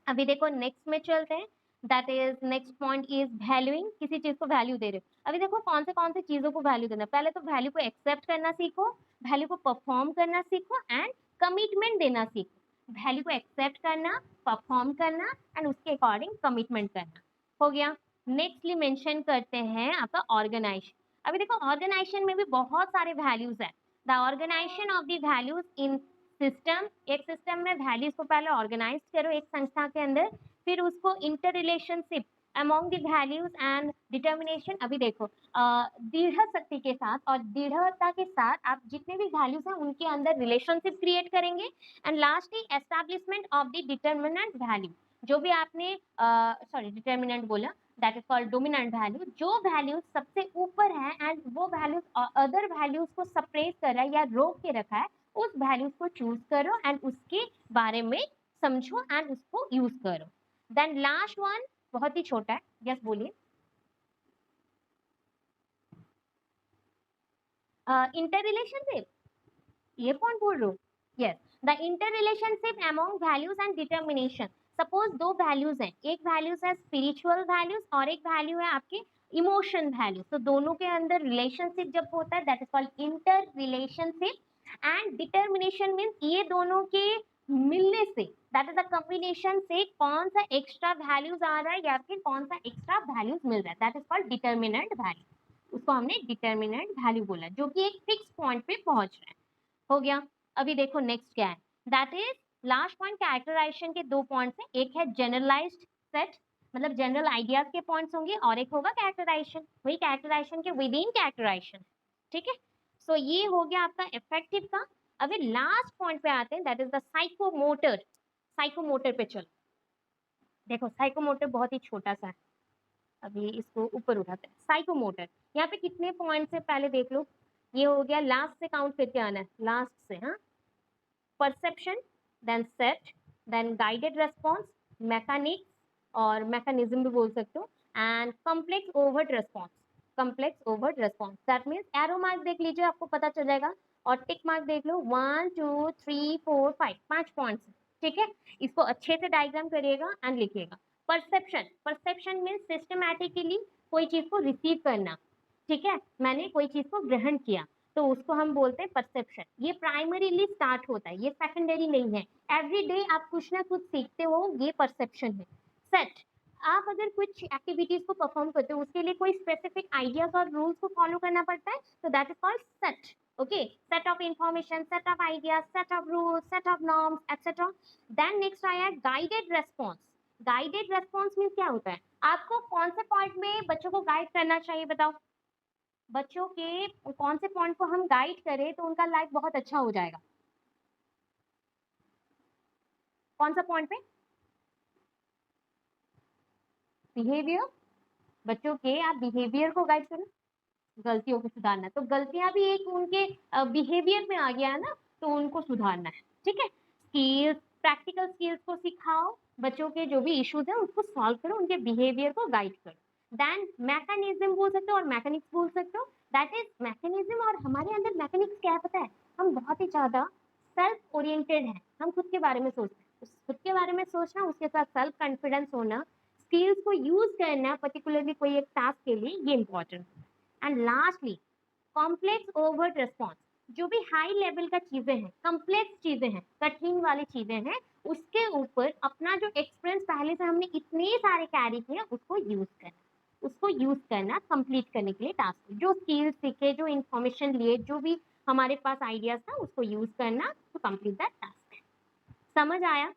अभी देखो नेक्स्ट में चलते हैं, that is next point is valuing, किसी चीज को वैल्यू दे रहे हो। अभी देखो कौन से चीजों को वैल्यू देना, पहले तो वैल्यू को एक्सेप्ट करना सीखो, वैल्यू को परफॉर्म करना सीखो एंड कमिटमेंट देना सीखो। वैल्यू को एक्सेप्ट करना, परफॉर्म करना एंड उसके अकॉर्डिंग कमिटमेंट करना, हो गया। नेक्स्टली मेंशन करते हैं आपका ऑर्गेनाइजेशन। अभी देखो ऑर्गेनाइजेशन में भी बहुत सारे वैल्यूज है, the organisation of the values in system, एक सिस्टम में वैल्यूज को पहले ऑर्गेनाइज करो एक संस्था के अंदर, फिर उसको inter relationship among the values and determination. अभी देखो दृढ़ शक्ति के साथ और दृढ़ता के साथ आप जितने भी वैल्यूज हैं उनके अंदर रिलेशनशिप क्रिएट करेंगे। And lastly establishment of the determinant value, जो भी आपने सॉरी डिटर्मिनेंट बोला, that is called dominant value. जो वैल्यूज सबसे ऊपर है एंड वो वैल्यूज अदर वैल्यूज को सप्रेस कर रहा है या रोक के रखा है, उस वैल्यूज को चूज करो एंड उसके बारे में समझो एंड उसको यूज करो। देन लास्ट वन बहुत ही छोटा है, यस बोलिए। इंटर रिलेशनशिप, ये कौन बोल रहे हो? Yes, the inter relationship among values and determination. Suppose दो वैल्यूज हैं, एक वैल्यूज है स्पिरिचुअल वैल्यूज और एक वैल्यू है आपकी इमोशन वैल्यूज। तो दोनों के अंदर रिलेशनशिप जब होता है that is called inter relationship. And determination means ये दोनों के मिलने से, दैट इज द कॉम्बिनेशन से कौन सा एक्स्ट्रा वैल्यूज आ रहा है या फिर कौन सा एक्स्ट्रा वैल्यूज मिल रहा है, that is called determinant value. उसको हमने डिटर्मिनेंट वैल्यू बोला, जो कि एक फिक्स पॉइंट पे पहुंच रहा है। हो गया। अभी देखो नेक्स्ट क्या है, that is last point. Characterisation के दो पॉइंट्स हैं, एक है जनरलाइज्ड सेट, मतलब जनरल आइडियाज के पॉइंट्स होंगे, और एक होगा कैरेक्टराइजेशन, वही कैरेक्टराइजेशन के विद इन कैरेक्टराइजेशन। ठीक है, सो ये हो गया आपका इफेक्टिव का। अभी लास्ट पॉइंट पे आते हैं, that is the psychomotor. Psychomotor पे चलो। देखो साइकोमोटर बहुत ही छोटा सा है, अभी इसको ऊपर उठाते हैं। साइकोमोटर, यहाँ पे कितने पॉइंट्स है पहले देख लो। ये हो गया, लास्ट से काउंट करके आना है, लास्ट से। हाँ, perception, then set, then guided response, mechanics और मैकेनिज्म भी बोल सकते हो, and complex overt response. Complex overt response that means arrow mark देख लीजिए, आपको पता चल जाएगा, और टिक मार्क देख लो। 1 2 3 4 5, 5 पॉइंट्स। ठीक है, इसको अच्छे से डायग्राम करिएगा एंड लिखिएगा। परसेप्शन, परसेप्शन मीन्स सिस्टमैटिकली कोई चीज को रिसीव करना। ठीक है, मैंने कोई चीज को ग्रहण किया तो उसको हम बोलते हैं परसेप्शन। ये प्राइमरीली स्टार्ट होता है, ये सेकेंडरी नहीं है। एवरी डे आप कुछ ना कुछ सीखते हो, ये परसेप्शन है। सेट, आप अगर कुछ एक्टिविटीज को परफॉर्म करते हो उसके लिए कोई स्पेसिफिक आइडियाज और रूल्स को फॉलो करना पड़ता है, तो that is called set. Okay, set of information, set of ideas, set of rules, set of norms etcetera. Then next आया guided response. Guided response mean क्या होता है, आपको कौन से पॉइंट में बच्चों को गाइड करना चाहिए बताओ। बच्चों के कौन से पॉइंट को हम गाइड करें तो उनका लाइफ बहुत अच्छा हो जाएगा, कौन सा पॉइंट पे? बिहेवियर। बच्चों के आप बिहेवियर को गाइड करो, गलतियों को सुधारना, तो गलतियां भी एक उनके बिहेवियर में आ गया है ना, तो उनको सुधारना है। ठीक है, स्किल्स, प्रैक्टिकल स्किल्स को सिखाओ, बच्चों के जो भी इश्यूज है उसको सॉल्व करो, उनके बिहेवियर को गाइड करो। देन मैकेनिज्म बोल सकते हो और मैकेनिक्स बोल सकते हो, दैट इज मैकेनिज्म। और हमारे अंदर मैकेनिक्स क्या है पता है, हम बहुत ही ज्यादा सेल्फ ओरिएंटेड हैं, हम खुद के बारे में सोचते हैं। खुद के बारे में सोचना, उसके साथ सेल्फ कॉन्फिडेंस होना, स्किल्स को यूज करना पर्टिकुलरली कोई एक टास्क के लिए, ये important. And lastly complex overt response. जो भी हाई लेवल का चीजें हैं, कॉम्प्लेक्स चीजें हैं, कठिन वाली चीजें हैं, उसके ऊपर अपना जो एक्सपीरियंस पहले से हमने इतने सारे कैरी किए उसको यूज करना, उसको यूज करना कंप्लीट करने के लिए टास्क। जो स्किल्स सीखे, जो इंफॉर्मेशन लिए, जो भी हमारे पास आइडियाज था उसको यूज करना टू कंप्लीट दैट टास्क। समझ आया?